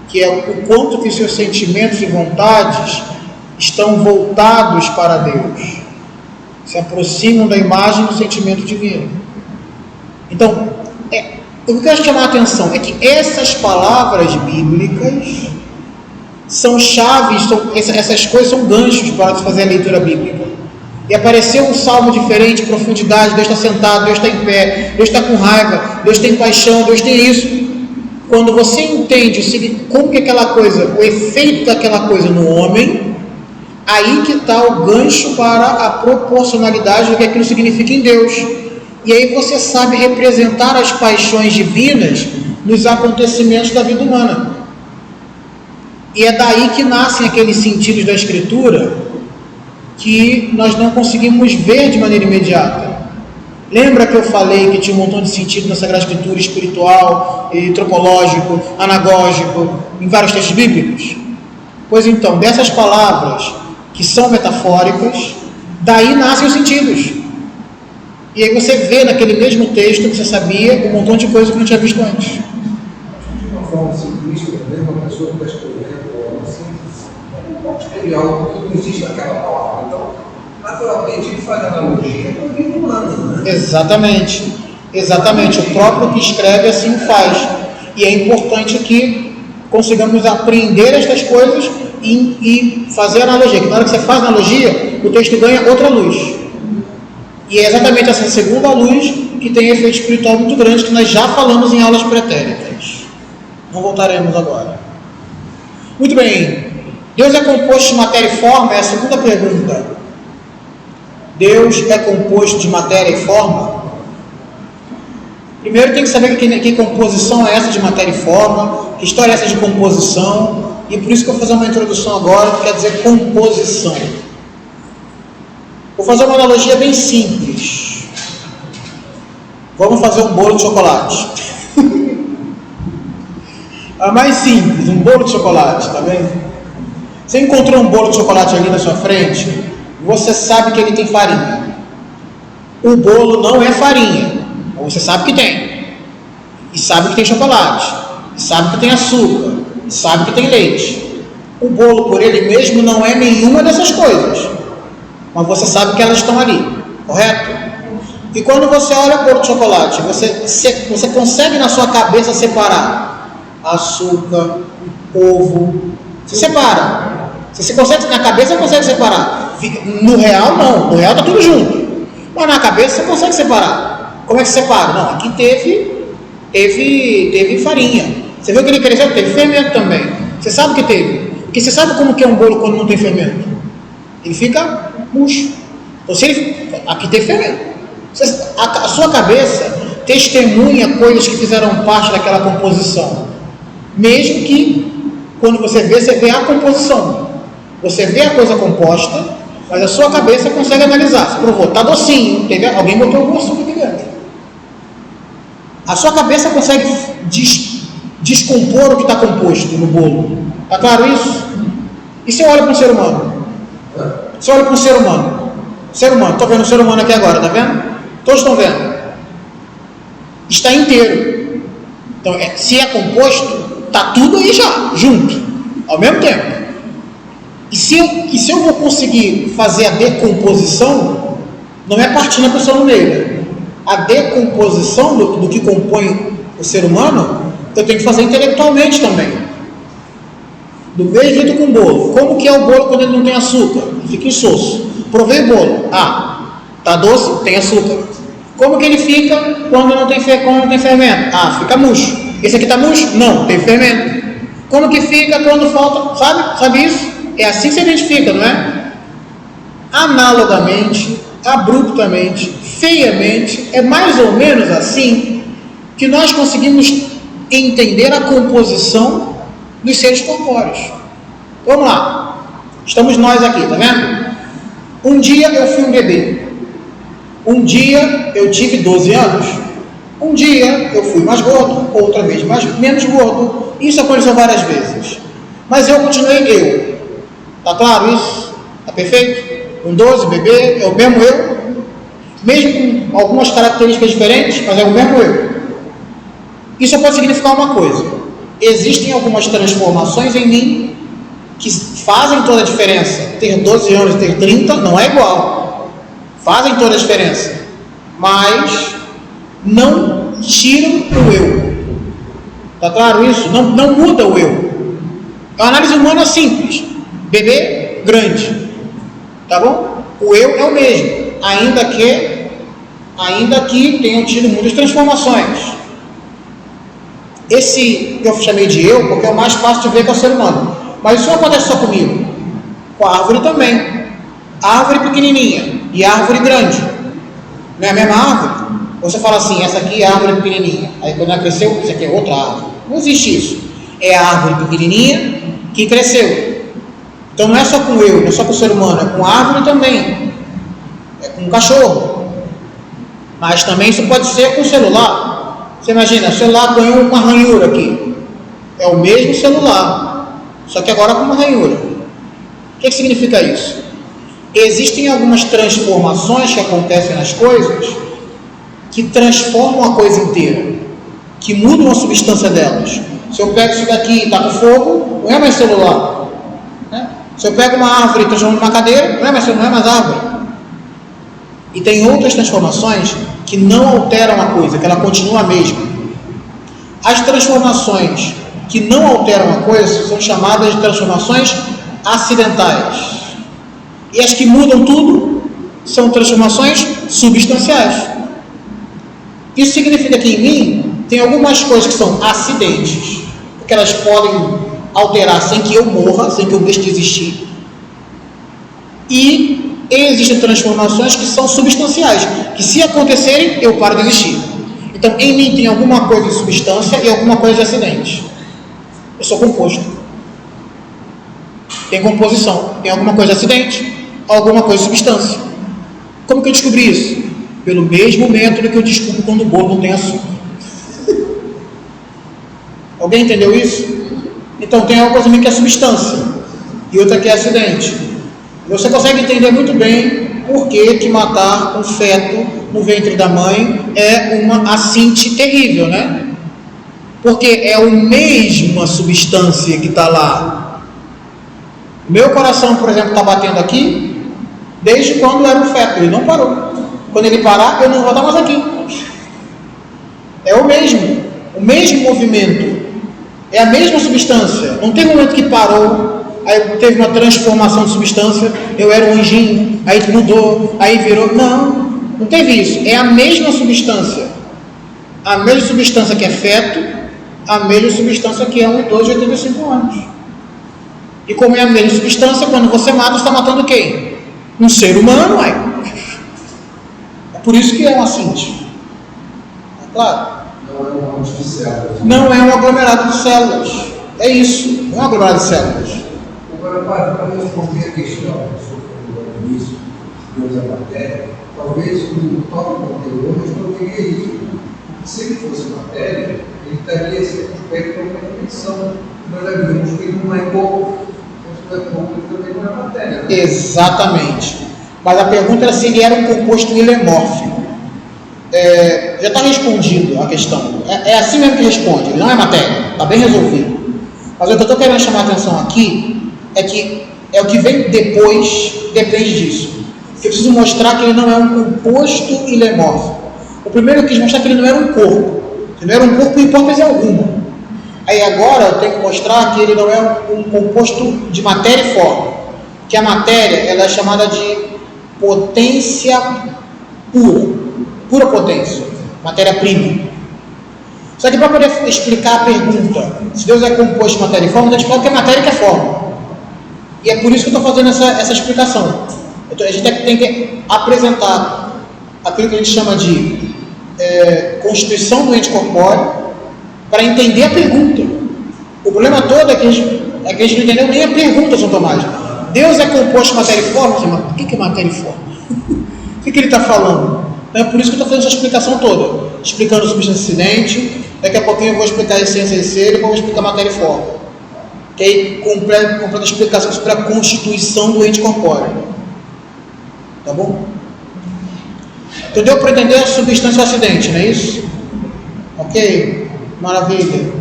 Que é o quanto que seus sentimentos e vontades estão voltados para Deus. Se aproximam da imagem do sentimento divino. Então, o que eu quero chamar a atenção é que essas palavras bíblicas são chaves, essas coisas são ganchos para se fazer a leitura bíblica. E apareceu um salmo diferente, profundidade, Deus está sentado, Deus está em pé, Deus está com raiva, Deus tem paixão, Deus tem isso. Quando você entende como que aquela coisa, o efeito daquela coisa no homem, aí que está o gancho para a proporcionalidade do que aquilo significa em Deus. E aí você sabe representar as paixões divinas nos acontecimentos da vida humana. E é daí que nascem aqueles sentidos da Escritura que nós não conseguimos ver de maneira imediata. Lembra que eu falei que tinha um montão de sentido na Sagrada Escritura, espiritual, antropológico, anagógico, em vários textos bíblicos? Pois então, dessas palavras que são metafóricas, daí nascem os sentidos. E aí você vê naquele mesmo texto que você sabia um montão de coisas que não tinha visto antes. De uma forma simplista, mesmo uma pessoa que está escrevendo algo assim, não pode escrever algo que não existe naquela palavra. Então, naturalmente, ele faz analogia com a vida humana. Né? Exatamente. O próprio que escreve assim o faz. E é importante que consigamos aprender estas coisas e fazer analogia. Que na hora que você faz analogia, o texto ganha outra luz. E é exatamente essa segunda luz que tem efeito espiritual muito grande, que nós já falamos em aulas pretéritas. Não voltaremos agora. Muito bem. Deus é composto de matéria e forma? É a segunda pergunta. Deus é composto de matéria e forma? Primeiro tem que saber que composição é essa de matéria e forma, que história é essa de composição, e por isso que eu vou fazer uma introdução agora, que quer dizer composição. Vou fazer uma analogia bem simples. Vamos fazer um bolo de chocolate. A mais simples, um bolo de chocolate, tá vendo? Você encontrou um bolo de chocolate ali na sua frente, você sabe que ele tem farinha. O bolo não é farinha, mas você sabe que tem. E sabe que tem chocolate, e sabe que tem açúcar, e sabe que tem leite. O bolo por ele mesmo não é nenhuma dessas coisas, mas você sabe que elas estão ali, correto? E quando você olha o bolo de chocolate, você consegue na sua cabeça separar açúcar, ovo, você separa. Você consegue, na cabeça você consegue separar. No real não, no real está tudo junto. Mas na cabeça você consegue separar. Como é que separa? Não, aqui teve farinha. Você viu que ele cresceu? Teve fermento também. Você sabe que teve. Porque você sabe como que é um bolo quando não tem fermento? Ele fica murcho. Então aqui teve fermento. A sua cabeça testemunha coisas que fizeram parte daquela composição. Mesmo que quando você vê a composição. Você vê a coisa composta, mas a sua cabeça consegue analisar. Você provou, está docinho, alguém botou algum açúcar aqui dentro. A sua cabeça consegue descompor o que está composto no bolo. Está claro isso? E se eu olho para um ser humano? Se eu olho para um ser humano, estou vendo um ser humano aqui agora, está vendo? Todos estão vendo. Está inteiro. Então, se é composto, está tudo aí já, junto, ao mesmo tempo. E se eu vou conseguir fazer a decomposição, não é partindo a pessoa no meio. A decomposição do que compõe o ser humano, eu tenho que fazer intelectualmente também. Do mesmo jeito com o bolo. Como que é o bolo quando ele não tem açúcar? Ele fica insosso. Provei o bolo. Tá doce? Tem açúcar. Como que ele fica quando não tem fermento? Fica murcho. Esse aqui está murcho? Não, tem fermento. Como que fica quando falta? Sabe isso? É assim que se identifica, não é? Analogamente, abruptamente, feiamente, é mais ou menos assim que nós conseguimos entender a composição dos seres corpóreos. Vamos lá. Estamos nós aqui, tá vendo? Um dia eu fui um bebê. Um dia eu tive 12 anos. Um dia eu fui mais gordo, outra vez menos gordo. Isso aconteceu várias vezes. Mas eu continuei eu. Tá claro isso? Tá perfeito? Com 12, bebê, é o mesmo eu. Mesmo com algumas características diferentes, mas é o mesmo eu. Isso pode significar uma coisa. Existem algumas transformações em mim que fazem toda a diferença. Ter 12 anos e ter 30 não é igual. Fazem toda a diferença. Mas não tiram o eu. Tá claro isso? Não muda o eu. A análise humana é simples. Bebê, grande. Tá bom? O eu é o mesmo. Ainda que tenham tido muitas transformações. Esse eu chamei de eu porque é o mais fácil de ver que é o ser humano. Mas isso não acontece só comigo. Com a árvore também. Árvore pequenininha e árvore grande. Não é a mesma árvore? Você fala assim, essa aqui é a árvore pequenininha. Aí quando ela cresceu, essa aqui é outra árvore. Não existe isso. É a árvore pequenininha que cresceu. Então não é só com eu, não é só com o ser humano, é com a árvore também. É com o cachorro. Mas também isso pode ser com o celular. Você imagina, o celular ganhou uma ranhura aqui. É o mesmo celular, só que agora com uma ranhura. O que significa isso? Existem algumas transformações que acontecem nas coisas que transformam a coisa inteira, que mudam a substância delas. Se eu pego isso daqui e está com fogo, não é mais celular. Né? Se eu pego uma árvore e transformo numa cadeira, não é mais árvore. E tem outras transformações que não alteram a coisa, que ela continua a mesma. As transformações que não alteram a coisa são chamadas de transformações acidentais. E as que mudam tudo são transformações substanciais. Isso significa que em mim tem algumas coisas que são acidentes, porque elas podem alterar sem que eu morra, sem que eu deixe de existir. E existem transformações que são substanciais, que se acontecerem, eu paro de existir. Então, em mim tem alguma coisa de substância e alguma coisa de acidente. Eu sou composto. Tem composição. Tem alguma coisa de acidente, alguma coisa de substância. Como que eu descobri isso? Pelo mesmo método que eu descubro quando o bolo não tem açúcar. Alguém entendeu isso? Então, tem uma coisa em mim que é substância e outra que é acidente. Você consegue entender muito bem por que matar um feto no ventre da mãe é uma assinte terrível, né? Porque é a mesma substância que está lá. O meu coração, por exemplo, está batendo aqui desde quando era um feto, ele não parou. Quando ele parar, eu não vou estar mais aqui. É o mesmo movimento, é a mesma substância. Não tem momento que parou, aí teve uma transformação de substância, eu era um anjinho, aí mudou, aí virou. Não teve isso. É a mesma substância. A mesma substância que é feto, a mesma substância que é um idoso de 85 anos. E como é a mesma substância, quando você mata, você está matando quem? Um ser humano, ué. É por isso que é um assinte. É claro? Não é um aglomerado de células. É isso. Não é um aglomerado de células. Agora, para responder a questão sobre o início da matéria, talvez o tópico anterior responderia isso. Se ele fosse matéria, ele estaria circunspecto a uma dimensão. Nós já vimos que ele não é corpo, mas não é corpo, ele também não é matéria. Exatamente. Mas a pergunta era se ele era um composto ilemórfico. Já está respondido a questão. É assim mesmo que responde, ele não é matéria, está bem resolvido. Mas o que eu estou querendo chamar a atenção aqui é que o que vem depois depende disso. Eu preciso mostrar que ele não é um composto ilemórfico. O primeiro eu quis mostrar que ele não era um corpo. Ele não era um corpo em hipótese alguma. Aí agora eu tenho que mostrar que ele não é um composto de matéria e forma. Que a matéria ela é chamada de potência pura. Pura potência. Matéria-prima. Só que para poder explicar a pergunta, se Deus é composto de matéria e forma, eu explico que é matéria e que é forma. E é por isso que eu estou fazendo essa explicação. A gente tem que apresentar aquilo que a gente chama de constituição do ente corpóreo para entender a pergunta. O problema todo é que a gente não entendeu nem a pergunta, São Tomás. Deus é composto de matéria e forma? Mas o que é matéria e forma? O que ele está falando? Então, é por isso que eu estou fazendo essa explicação toda. Explicando substância acidente, daqui a pouquinho eu vou explicar a essência e ser, e depois vou explicar matéria e forma. Que aí completa a explicação sobre a constituição do ente corpóreo. Tá bom? Então deu para entender a substância e o acidente, não é isso? Ok? Maravilha.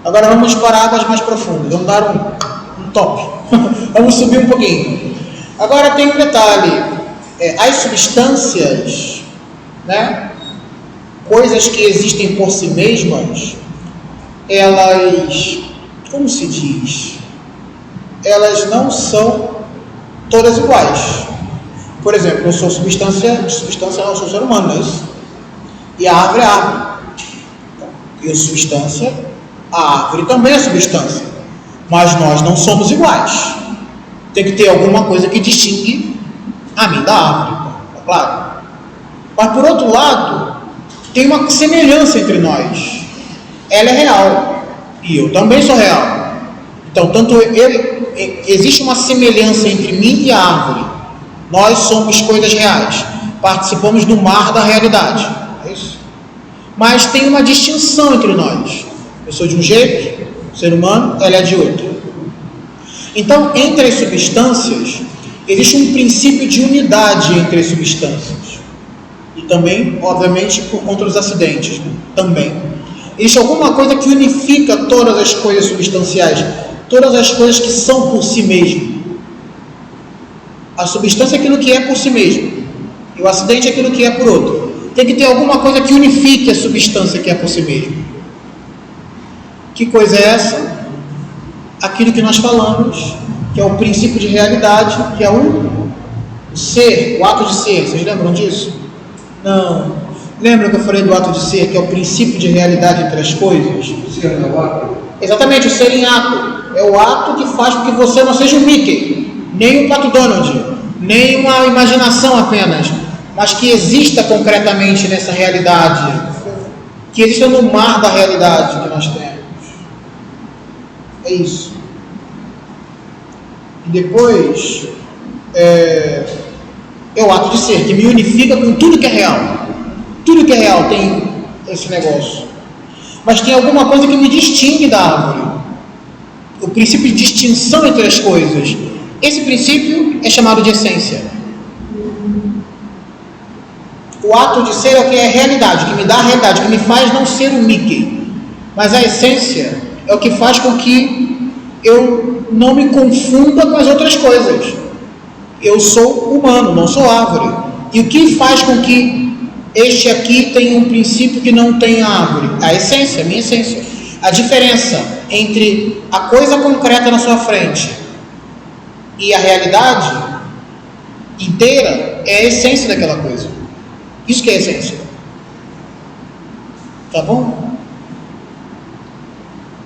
Agora vamos para águas mais profundas. Vamos dar um top. Vamos subir um pouquinho. Agora tem um detalhe. As substâncias, né? Coisas que existem por si mesmas, elas, como se diz? Elas não são todas iguais. Por exemplo, eu sou substância não, eu sou ser humano, não é isso? E a árvore é árvore. Eu substância, a árvore também é substância. Mas nós não somos iguais. Tem que ter alguma coisa que distingue a mim da árvore, é claro. Mas por outro lado, tem uma semelhança entre nós. Ela é real. E eu também sou real. Então, existe uma semelhança entre mim e a árvore. Nós somos coisas reais. Participamos do mar da realidade. É isso? Mas tem uma distinção entre nós. Eu sou de um jeito, ser humano, ela é de outro. Então, entre as substâncias, existe um princípio de unidade entre as substâncias. E também, obviamente, por conta dos acidentes. Também. Existe alguma coisa que unifica todas as coisas substanciais. Todas as coisas que são por si mesmo. A substância é aquilo que é por si mesmo. E o acidente é aquilo que é por outro. Tem que ter alguma coisa que unifique a substância que é por si mesmo. Que coisa é essa? Aquilo que nós falamos, que é o princípio de realidade, que é o ser, o ato de ser. Vocês lembram disso? Não. Lembra que eu falei do ato de ser, que é o princípio de realidade entre as coisas? O ser é o ato? Exatamente, o ser em ato. É o ato que faz com que você não seja um Mickey, nem um Pato Donald, nem uma imaginação apenas, mas que exista concretamente nessa realidade, que exista no mar da realidade que nós temos. É isso. E depois é o ato de ser, que me unifica com tudo que é real. Tudo que é real tem esse negócio. Mas tem alguma coisa que me distingue da árvore. O princípio de distinção entre as coisas. Esse princípio é chamado de essência. O ato de ser é o que é realidade, que me dá a realidade, que me faz não ser um Mickey. Mas a essência é o que faz com que eu não me confunda com as outras coisas. Eu sou humano, não sou árvore. E o que faz com que este aqui tenha um princípio que não tem a árvore? A essência, a minha essência. A diferença entre a coisa concreta na sua frente e a realidade inteira é a essência daquela coisa. Isso que é a essência. Tá bom?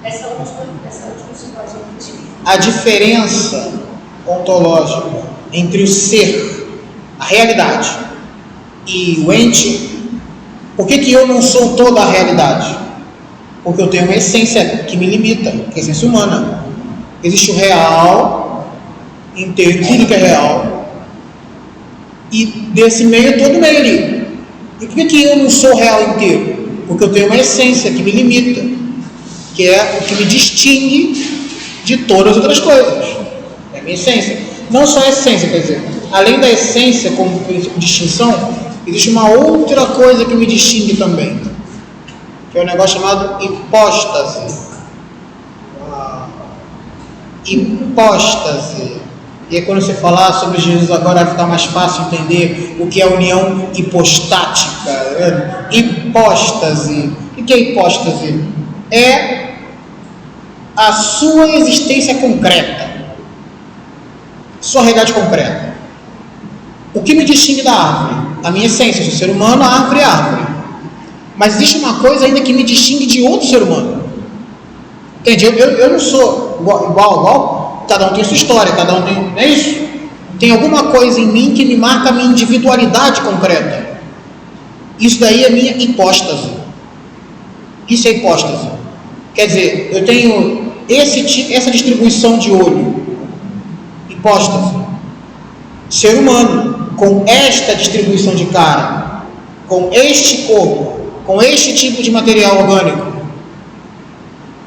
Essa última você pode repetir. A diferença ontológica entre o ser, a realidade, e o ente. Por que eu não sou toda a realidade? Porque eu tenho uma essência que me limita, que é a essência humana. Existe o real inteiro, tudo que é real, e desse meio todo meio ali. E por que eu não sou real inteiro? Porque eu tenho uma essência que me limita, que é o que me distingue de todas as outras coisas. É a minha essência. Não só a essência, quer dizer, além da essência como princípio de distinção, existe uma outra coisa que me distingue também, que é um negócio chamado hipóstase. Hipóstase. E aí, quando você falar sobre Jesus agora, vai ficar mais fácil entender o que é a união hipostática. Né? Hipóstase. O que é hipóstase? É a sua existência concreta, sua realidade concreta. O que me distingue da árvore? A minha essência. Eu sou ser humano, a árvore é a árvore. Mas existe uma coisa ainda que me distingue de outro ser humano. Entende? Eu não sou igual, cada um tem sua história, cada um tem, não é isso? Tem alguma coisa em mim que me marca a minha individualidade concreta. Isso daí é minha hipóstase. Isso é hipóstase. Quer dizer, eu tenho essa distribuição de olho, hipóstase. Ser humano, com esta distribuição de cara, com este corpo, com este tipo de material orgânico,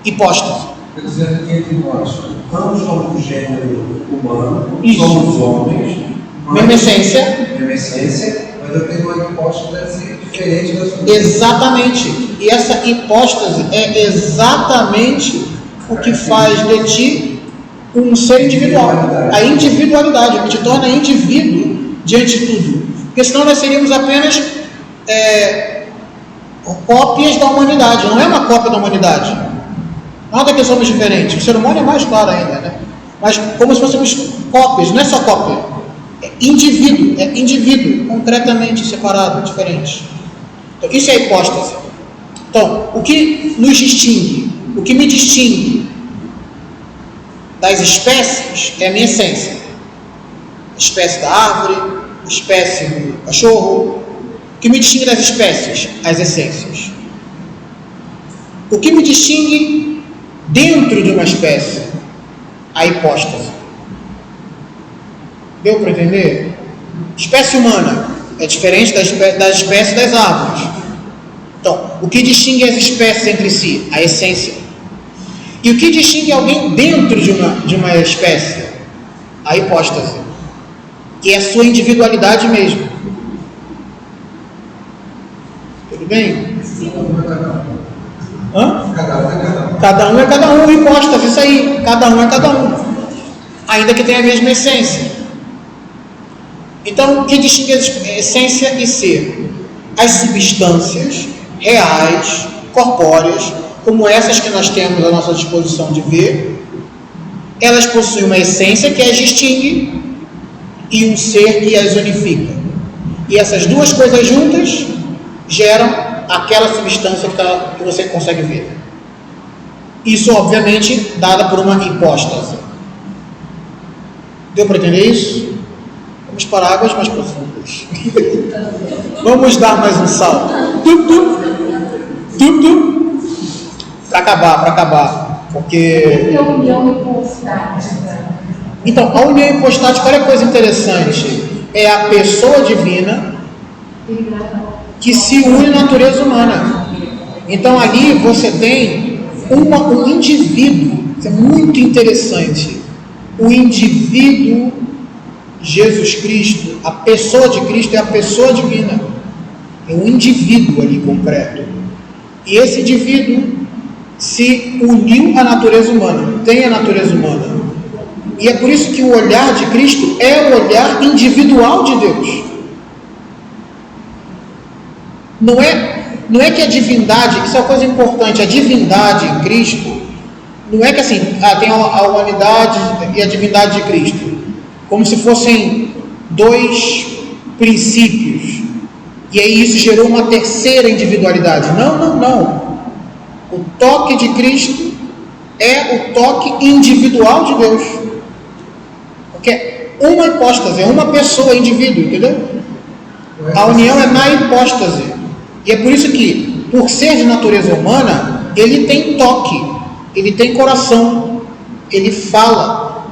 hipóstase. Quer dizer, que entre nós, ambos somos do gênero humano, Isso. somos homens, Mesma essência. mas eu tenho uma hipóstase diferente da sua. Exatamente. E essa hipóstase é exatamente o que faz de ti um ser individual. A individualidade, o que te torna indivíduo diante de tudo. Porque senão nós seríamos apenas cópias da humanidade. Não é uma cópia da humanidade. Nada que somos diferentes. O ser humano é mais claro ainda, né? Mas como se fôssemos cópias, não é só cópia. É indivíduo, concretamente separado, diferente. Então, isso é hipóstase. Então, o que nos distingue, o que me distingue das espécies é a minha essência. A espécie da árvore, a espécie do cachorro. O que me distingue das espécies? As essências. O que me distingue dentro de uma espécie? A hipóstase. Deu para entender? Espécie humana é diferente da espécie das árvores. Então, o que distingue as espécies entre si? A essência. E o que distingue alguém dentro de uma espécie? A hipóstase, que é a sua individualidade mesmo. Tudo bem? Hã? Cada um é cada um, hipóstase, isso aí. Cada um é cada um. Ainda que tenha a mesma essência. Então, o que distingue a essência e ser? As substâncias reais, corpóreas, como essas que nós temos à nossa disposição de ver, elas possuem uma essência que as distingue e um ser que as unifica. E essas duas coisas juntas geram aquela substância que você consegue ver. Isso, obviamente, dada por uma hipóstase. Deu para entender isso? Vamos para águas mais profundas. Vamos dar mais um salto. Para acabar. Porque... E a união hipostática? Então, a união hipostática, olha que coisa interessante. É a pessoa divina que se une à natureza humana. Então, ali você tem um indivíduo. Isso é muito interessante. O indivíduo Jesus Cristo, a pessoa de Cristo é a pessoa divina. É um indivíduo ali concreto. E esse indivíduo se uniu à natureza humana, tem a natureza humana. E é por isso que o olhar de Cristo é o olhar individual de Deus. Não é que a divindade, isso é uma coisa importante, a divindade em Cristo, não é que assim, tem a humanidade e a divindade de Cristo, como se fossem dois princípios, e aí isso gerou uma terceira individualidade. Não. O toque de Cristo é o toque individual de Deus, porque é uma hipóstase, é uma pessoa, indivíduo, entendeu? A união é na hipóstase, e é por isso que, por ser de natureza humana, ele tem toque, ele tem coração, ele fala.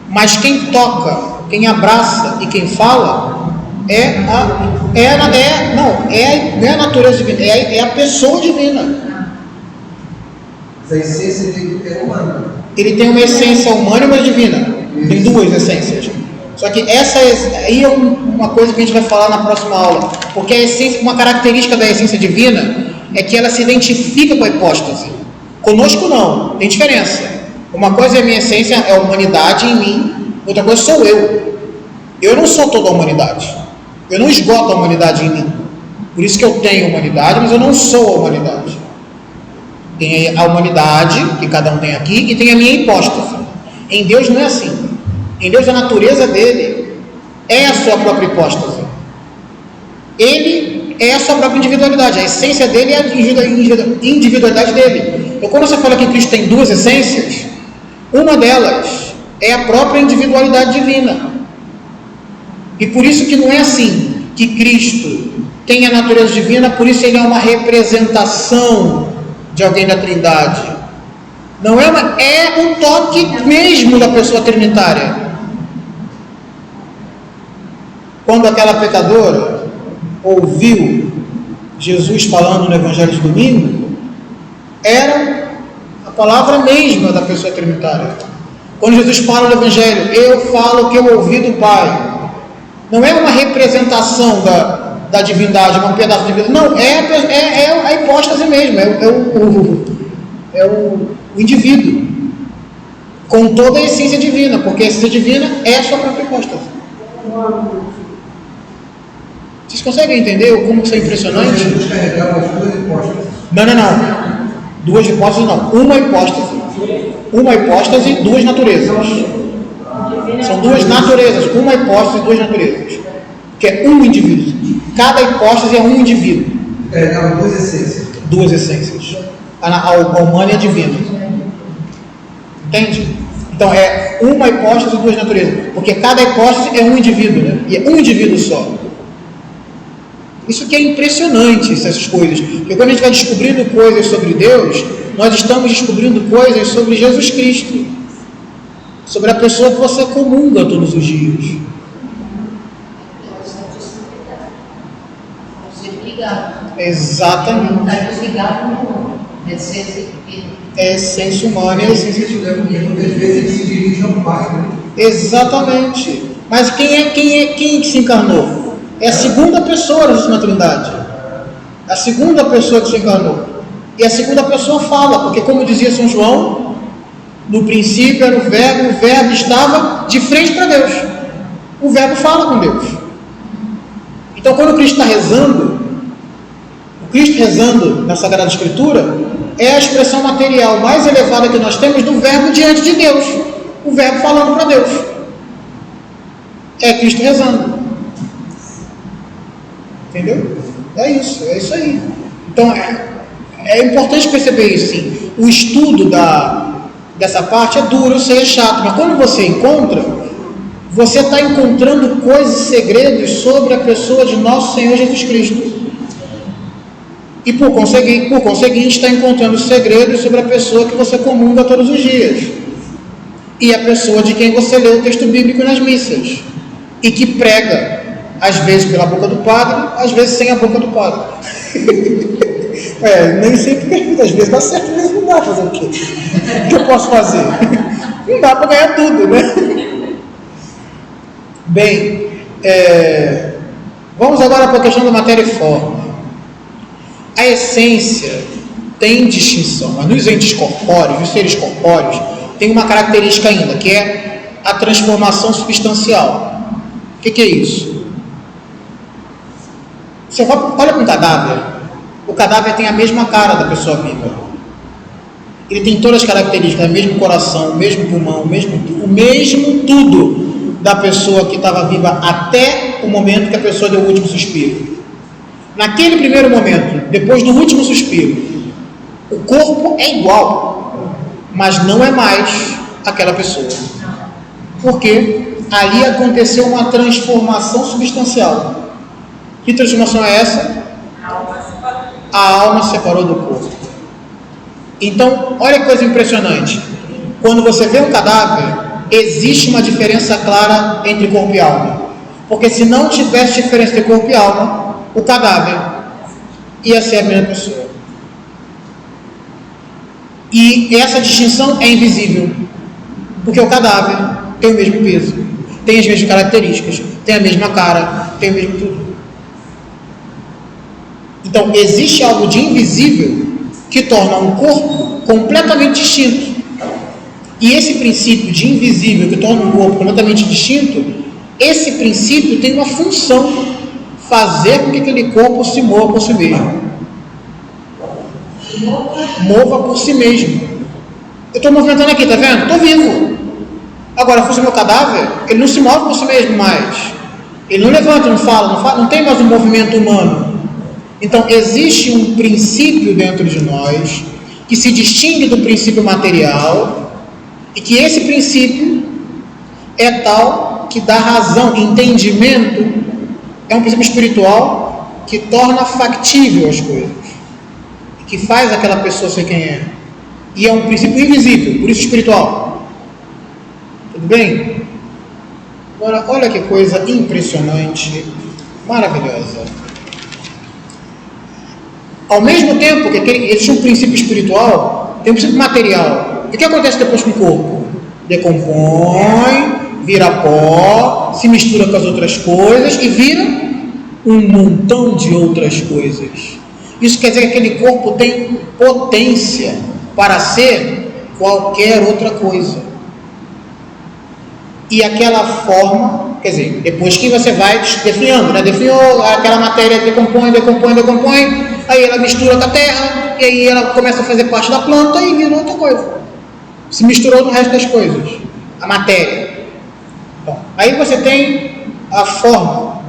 Mas quem toca, quem abraça e quem fala Não é a natureza divina, é a pessoa divina. Mas a essência dele é humana. Ele tem uma essência humana e uma divina. Tem duas essências. Só que essa aí é uma coisa que a gente vai falar na próxima aula. Porque a essência, uma característica da essência divina é que ela se identifica com a hipóstase. Conosco não, tem diferença. Uma coisa é a minha essência, é a humanidade em mim, outra coisa sou eu. Eu não sou toda a humanidade. Eu não esgoto a humanidade em mim. Por isso que eu tenho humanidade, mas eu não sou a humanidade. Tem a humanidade, que cada um tem aqui, e tem a minha hipóstase. Em Deus não é assim. Em Deus a natureza dele é a sua própria hipóstase. Ele é a sua própria individualidade. A essência dele é a individualidade dele. Então quando você fala que Cristo tem duas essências, uma delas é a própria individualidade divina. E por isso que não é assim que Cristo tem a natureza divina, por isso ele é uma representação de alguém da Trindade. Não é um toque mesmo da pessoa trinitária. Quando aquela pecadora ouviu Jesus falando no Evangelho de domingo, era a palavra mesma da pessoa trinitária. Quando Jesus fala no Evangelho, eu falo o que eu ouvi do Pai. Não é uma representação da divindade, um pedaço de divindade. Não, é a hipóstase mesmo, é o indivíduo, com toda a essência divina, porque a essência divina é a sua própria hipóstase. Vocês conseguem entender como isso é impressionante? Jesus carregava as duas hipóstases. Não. Duas hipóstases não. Uma hipóstase, duas naturezas. São duas naturezas. Uma hipóstase e duas naturezas. Que é um indivíduo. Cada hipóstase é um indivíduo. Carregava duas essências. Duas essências. A humana e a divina. Entende? Então é uma hipóstase e duas naturezas. Porque cada hipóstase é um indivíduo, né? E é um indivíduo só. Isso que é impressionante, essas coisas. Porque quando a gente vai descobrindo coisas sobre Deus, nós estamos descobrindo coisas sobre Jesus Cristo. Sobre a pessoa que você comunga todos os dias. Exatamente. É a essência humana e a essência divina. Muitas vezes ele se dirige ao Pai, né? Exatamente. Mas quem que se encarnou? É a segunda pessoa da Santíssima Trindade. A segunda pessoa que se encarnou. E a segunda pessoa fala, porque como dizia São João, no princípio era o verbo estava de frente para Deus. O verbo fala com Deus. Então quando o Cristo está rezando, o Cristo rezando na Sagrada Escritura é a expressão material mais elevada que nós temos do verbo diante de Deus. O verbo falando para Deus. É Cristo rezando. Entendeu? É isso aí. Então é importante perceber isso, sim. O estudo dessa parte é duro, eu sei, é chato, mas quando você encontra, você está encontrando coisas e segredos sobre a pessoa de nosso Senhor Jesus Cristo. E por conseguinte está encontrando segredos sobre a pessoa que você comunga todos os dias. E a pessoa de quem você lê o texto bíblico nas missas. E que prega, às vezes pela boca do padre, às vezes sem a boca do padre. Nem sempre perfeito, às vezes dá certo, às vezes não dá. Fazer o quê? O que eu posso fazer? Não dá para ganhar tudo, né? Bem, vamos agora para a questão da matéria e forma. A essência tem distinção, mas nos entes corpóreos, nos seres corpóreos, tem uma característica ainda, que é a transformação substancial. O que é isso? Você olha para um cadáver, o cadáver tem a mesma cara da pessoa viva. Ele tem todas as características, o mesmo coração, o mesmo pulmão, o mesmo tudo da pessoa que estava viva até o momento que a pessoa deu o último suspiro. Naquele primeiro momento, depois do último suspiro, o corpo é igual, mas não é mais aquela pessoa. Porque ali aconteceu uma transformação substancial. Que transformação é essa? A alma separou do corpo. Então, olha que coisa impressionante. Quando você vê um cadáver, existe uma diferença clara entre corpo e alma. Porque se não tivesse diferença de corpo e alma, o cadáver ia ser a mesma pessoa. E essa distinção é invisível, porque o cadáver tem o mesmo peso, tem as mesmas características, tem a mesma cara, tem o mesmo tudo. Então existe algo de invisível que torna um corpo completamente distinto. E esse princípio de invisível que torna um corpo completamente distinto, esse princípio tem uma função: fazer com que aquele corpo se mova por si mesmo. Mova por si mesmo. Eu estou movimentando aqui, tá vendo? Estou vivo. Agora, fosse o meu cadáver, ele não se move por si mesmo mais. Ele não levanta, não fala, não tem mais um movimento humano. Então, existe um princípio dentro de nós que se distingue do princípio material, e que esse princípio é tal que dá razão, entendimento, é um princípio espiritual que torna factível as coisas, que faz aquela pessoa ser quem é. E é um princípio invisível, por isso espiritual. Tudo bem? Agora, olha que coisa impressionante, maravilhosa. Ao mesmo tempo que existe um princípio espiritual, tem um princípio material. E o que acontece depois com o corpo? Decompõe, vira pó, se mistura com as outras coisas e vira um montão de outras coisas. Isso quer dizer que aquele corpo tem potência para ser qualquer outra coisa. E aquela forma, quer dizer, depois que você vai definhando, né? Definhou, aquela matéria decompõe, aí ela mistura com a terra, e aí ela começa a fazer parte da planta e vira outra coisa. Se misturou no resto das coisas, a matéria. Bom, aí você tem a forma.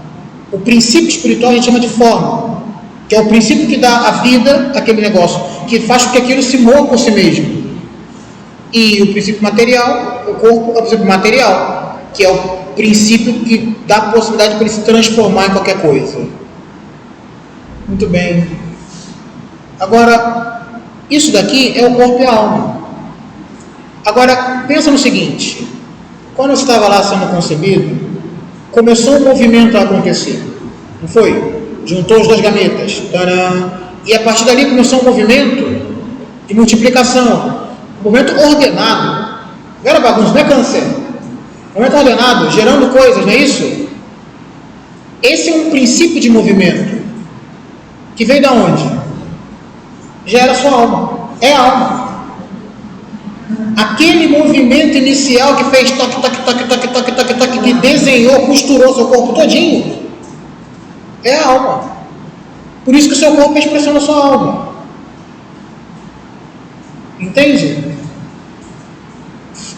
O princípio espiritual a gente chama de forma, que é o princípio que dá a vida àquele negócio, que faz com que aquilo se mova por si mesmo. E o princípio material, o corpo é o princípio material, que é o princípio que dá a possibilidade para ele se transformar em qualquer coisa. Muito bem. Agora, isso daqui é o corpo e a alma. Agora, pensa no seguinte: quando eu estava lá sendo concebido, começou um movimento a acontecer, não foi? Juntou os dois gametas, tcharam, e a partir dali começou um movimento de multiplicação, um movimento ordenado. Não era bagunça, não é câncer. Um movimento ordenado, gerando coisas, não é isso? Esse é um princípio de movimento que veio da onde? Já era sua alma, é a alma. Aquele movimento inicial que fez toque, que desenhou, costurou seu corpo todinho, é a alma. Por isso que o seu corpo é a expressão da sua alma. Entende?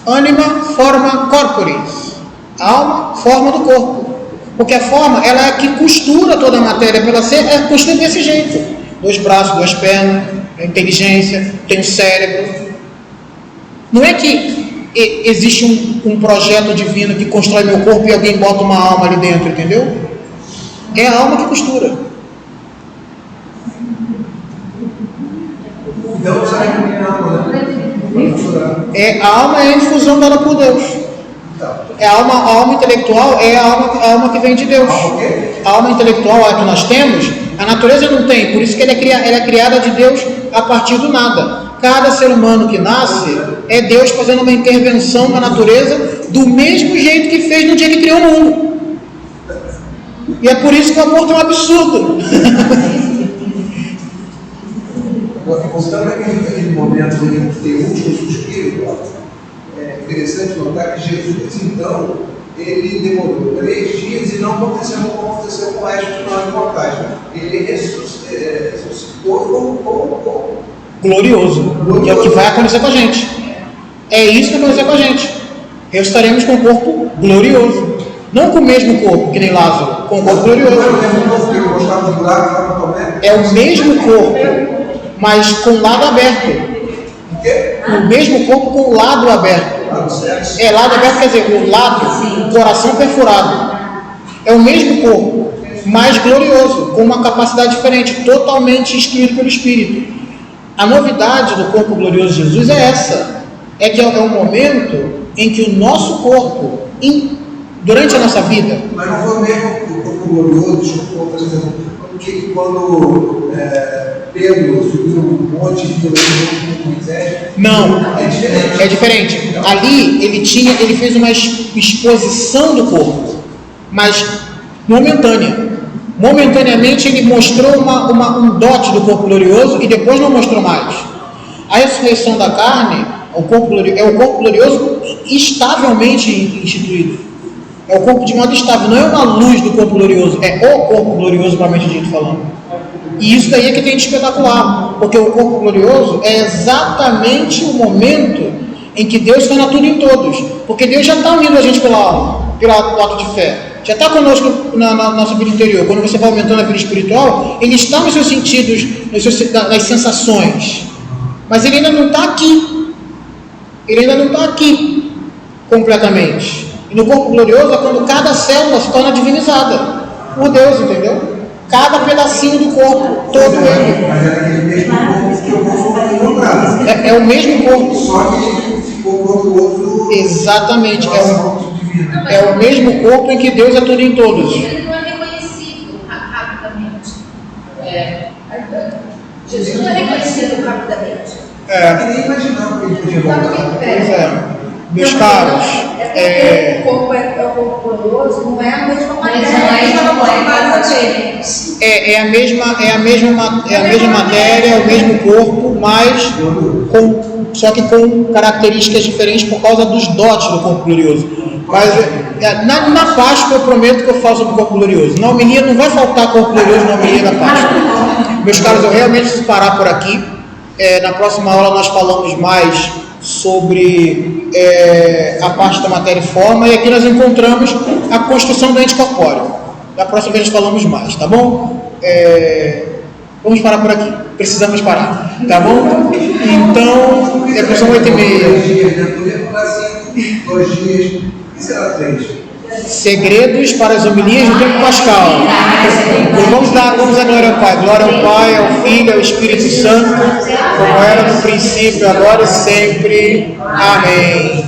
Anima forma corporis. Alma, forma do corpo. Porque a forma, ela é que costura toda a matéria, para ela ser, costura desse jeito. 2 braços, 2 pernas, a inteligência, tem um cérebro. Não é que existe um projeto divino que constrói meu corpo e alguém bota uma alma ali dentro, entendeu? É a alma que costura. Então, sai A alma é a infusão dada por Deus. A alma intelectual é a alma que vem de Deus. A alma intelectual, a que nós temos, a natureza não tem, por isso que ela é criada de Deus a partir do nada. Cada ser humano que nasce é Deus fazendo uma intervenção na natureza do mesmo jeito que fez no dia que criou o mundo. E é por isso que o aborto é um absurdo. Voltando àquele momento em que tem o último suspiro, é interessante notar que Jesus, então, ele demorou 3 dias e não aconteceu como aconteceu com o resto de nós mortais. Ele ressuscitou como glorioso, que é o que vai acontecer com a gente. É isso que vai acontecer com a gente. Ressuscitaremos com um corpo glorioso. Não com o mesmo corpo, que nem Lázaro, com um corpo glorioso. É o mesmo corpo, mas com o lado aberto. O mesmo corpo com o lado aberto. Lado aberto quer dizer, o lado, o coração perfurado. É o mesmo corpo, mas glorioso, com uma capacidade diferente, totalmente instruído pelo Espírito. A novidade do corpo glorioso de Jesus é essa. É que é um momento em que o nosso corpo durante a nossa vida. Mas não foi mesmo o corpo glorioso, desculpa, por exemplo, que quando Pedro subiu um monte de com Moisés. Não, É diferente. é diferente. Ali ele fez uma exposição do corpo, mas momentânea. Momentaneamente ele mostrou um dote do corpo glorioso e depois não mostrou mais. A ressurreição da carne é o corpo glorioso estavelmente instituído. É o corpo de modo estável, não é uma luz do corpo glorioso, é o corpo glorioso, propriamente dito falando. E isso daí é que tem de espetacular, porque o corpo glorioso é exatamente o momento em que Deus torna tudo em todos, porque Deus já está unindo a gente pela alma, pelo ato de fé, já está conosco na nossa vida interior. Quando você vai aumentando a vida espiritual, Ele está nos seus sentidos, nas sensações, mas Ele ainda não está aqui, Ele ainda não está aqui completamente. E no corpo glorioso é quando cada célula se torna divinizada por Deus, entendeu? Cada pedacinho do corpo, todo ele. Mas era aquele mesmo corpo que o corpo foi encontrado. É o mesmo corpo. Só que ele ficou glorioso. Exatamente. É o mesmo corpo em que Deus é tudo em todos. Ele não é reconhecido rapidamente. Jesus não é reconhecido rapidamente. Eu nem imaginava que ele podia voltar. Pois é. Meus caros, O corpo é o corpo glorioso, não é a mesma matéria. é a mesma matéria, é o mesmo corpo, mas só que com características diferentes por causa dos dotes do corpo glorioso. Mas na Páscoa eu prometo que eu falo sobre o corpo glorioso. Na homilia não vai faltar corpo glorioso na homilia da Páscoa. Meus caros, eu realmente preciso parar por aqui. Na próxima aula nós falamos mais sobre a parte da matéria e forma, e aqui nós encontramos a construção do ente corpóreo. Da próxima vez nós falamos mais, tá bom? Vamos parar por aqui, precisamos parar, tá bom? Então, são 8h30. 2 dias, e será 3? Segredos para as homilias do tempo pascal. Vamos dar glória ao Pai. Glória ao Pai, ao Filho, ao Espírito Santo, como era no princípio, agora e sempre. Amém.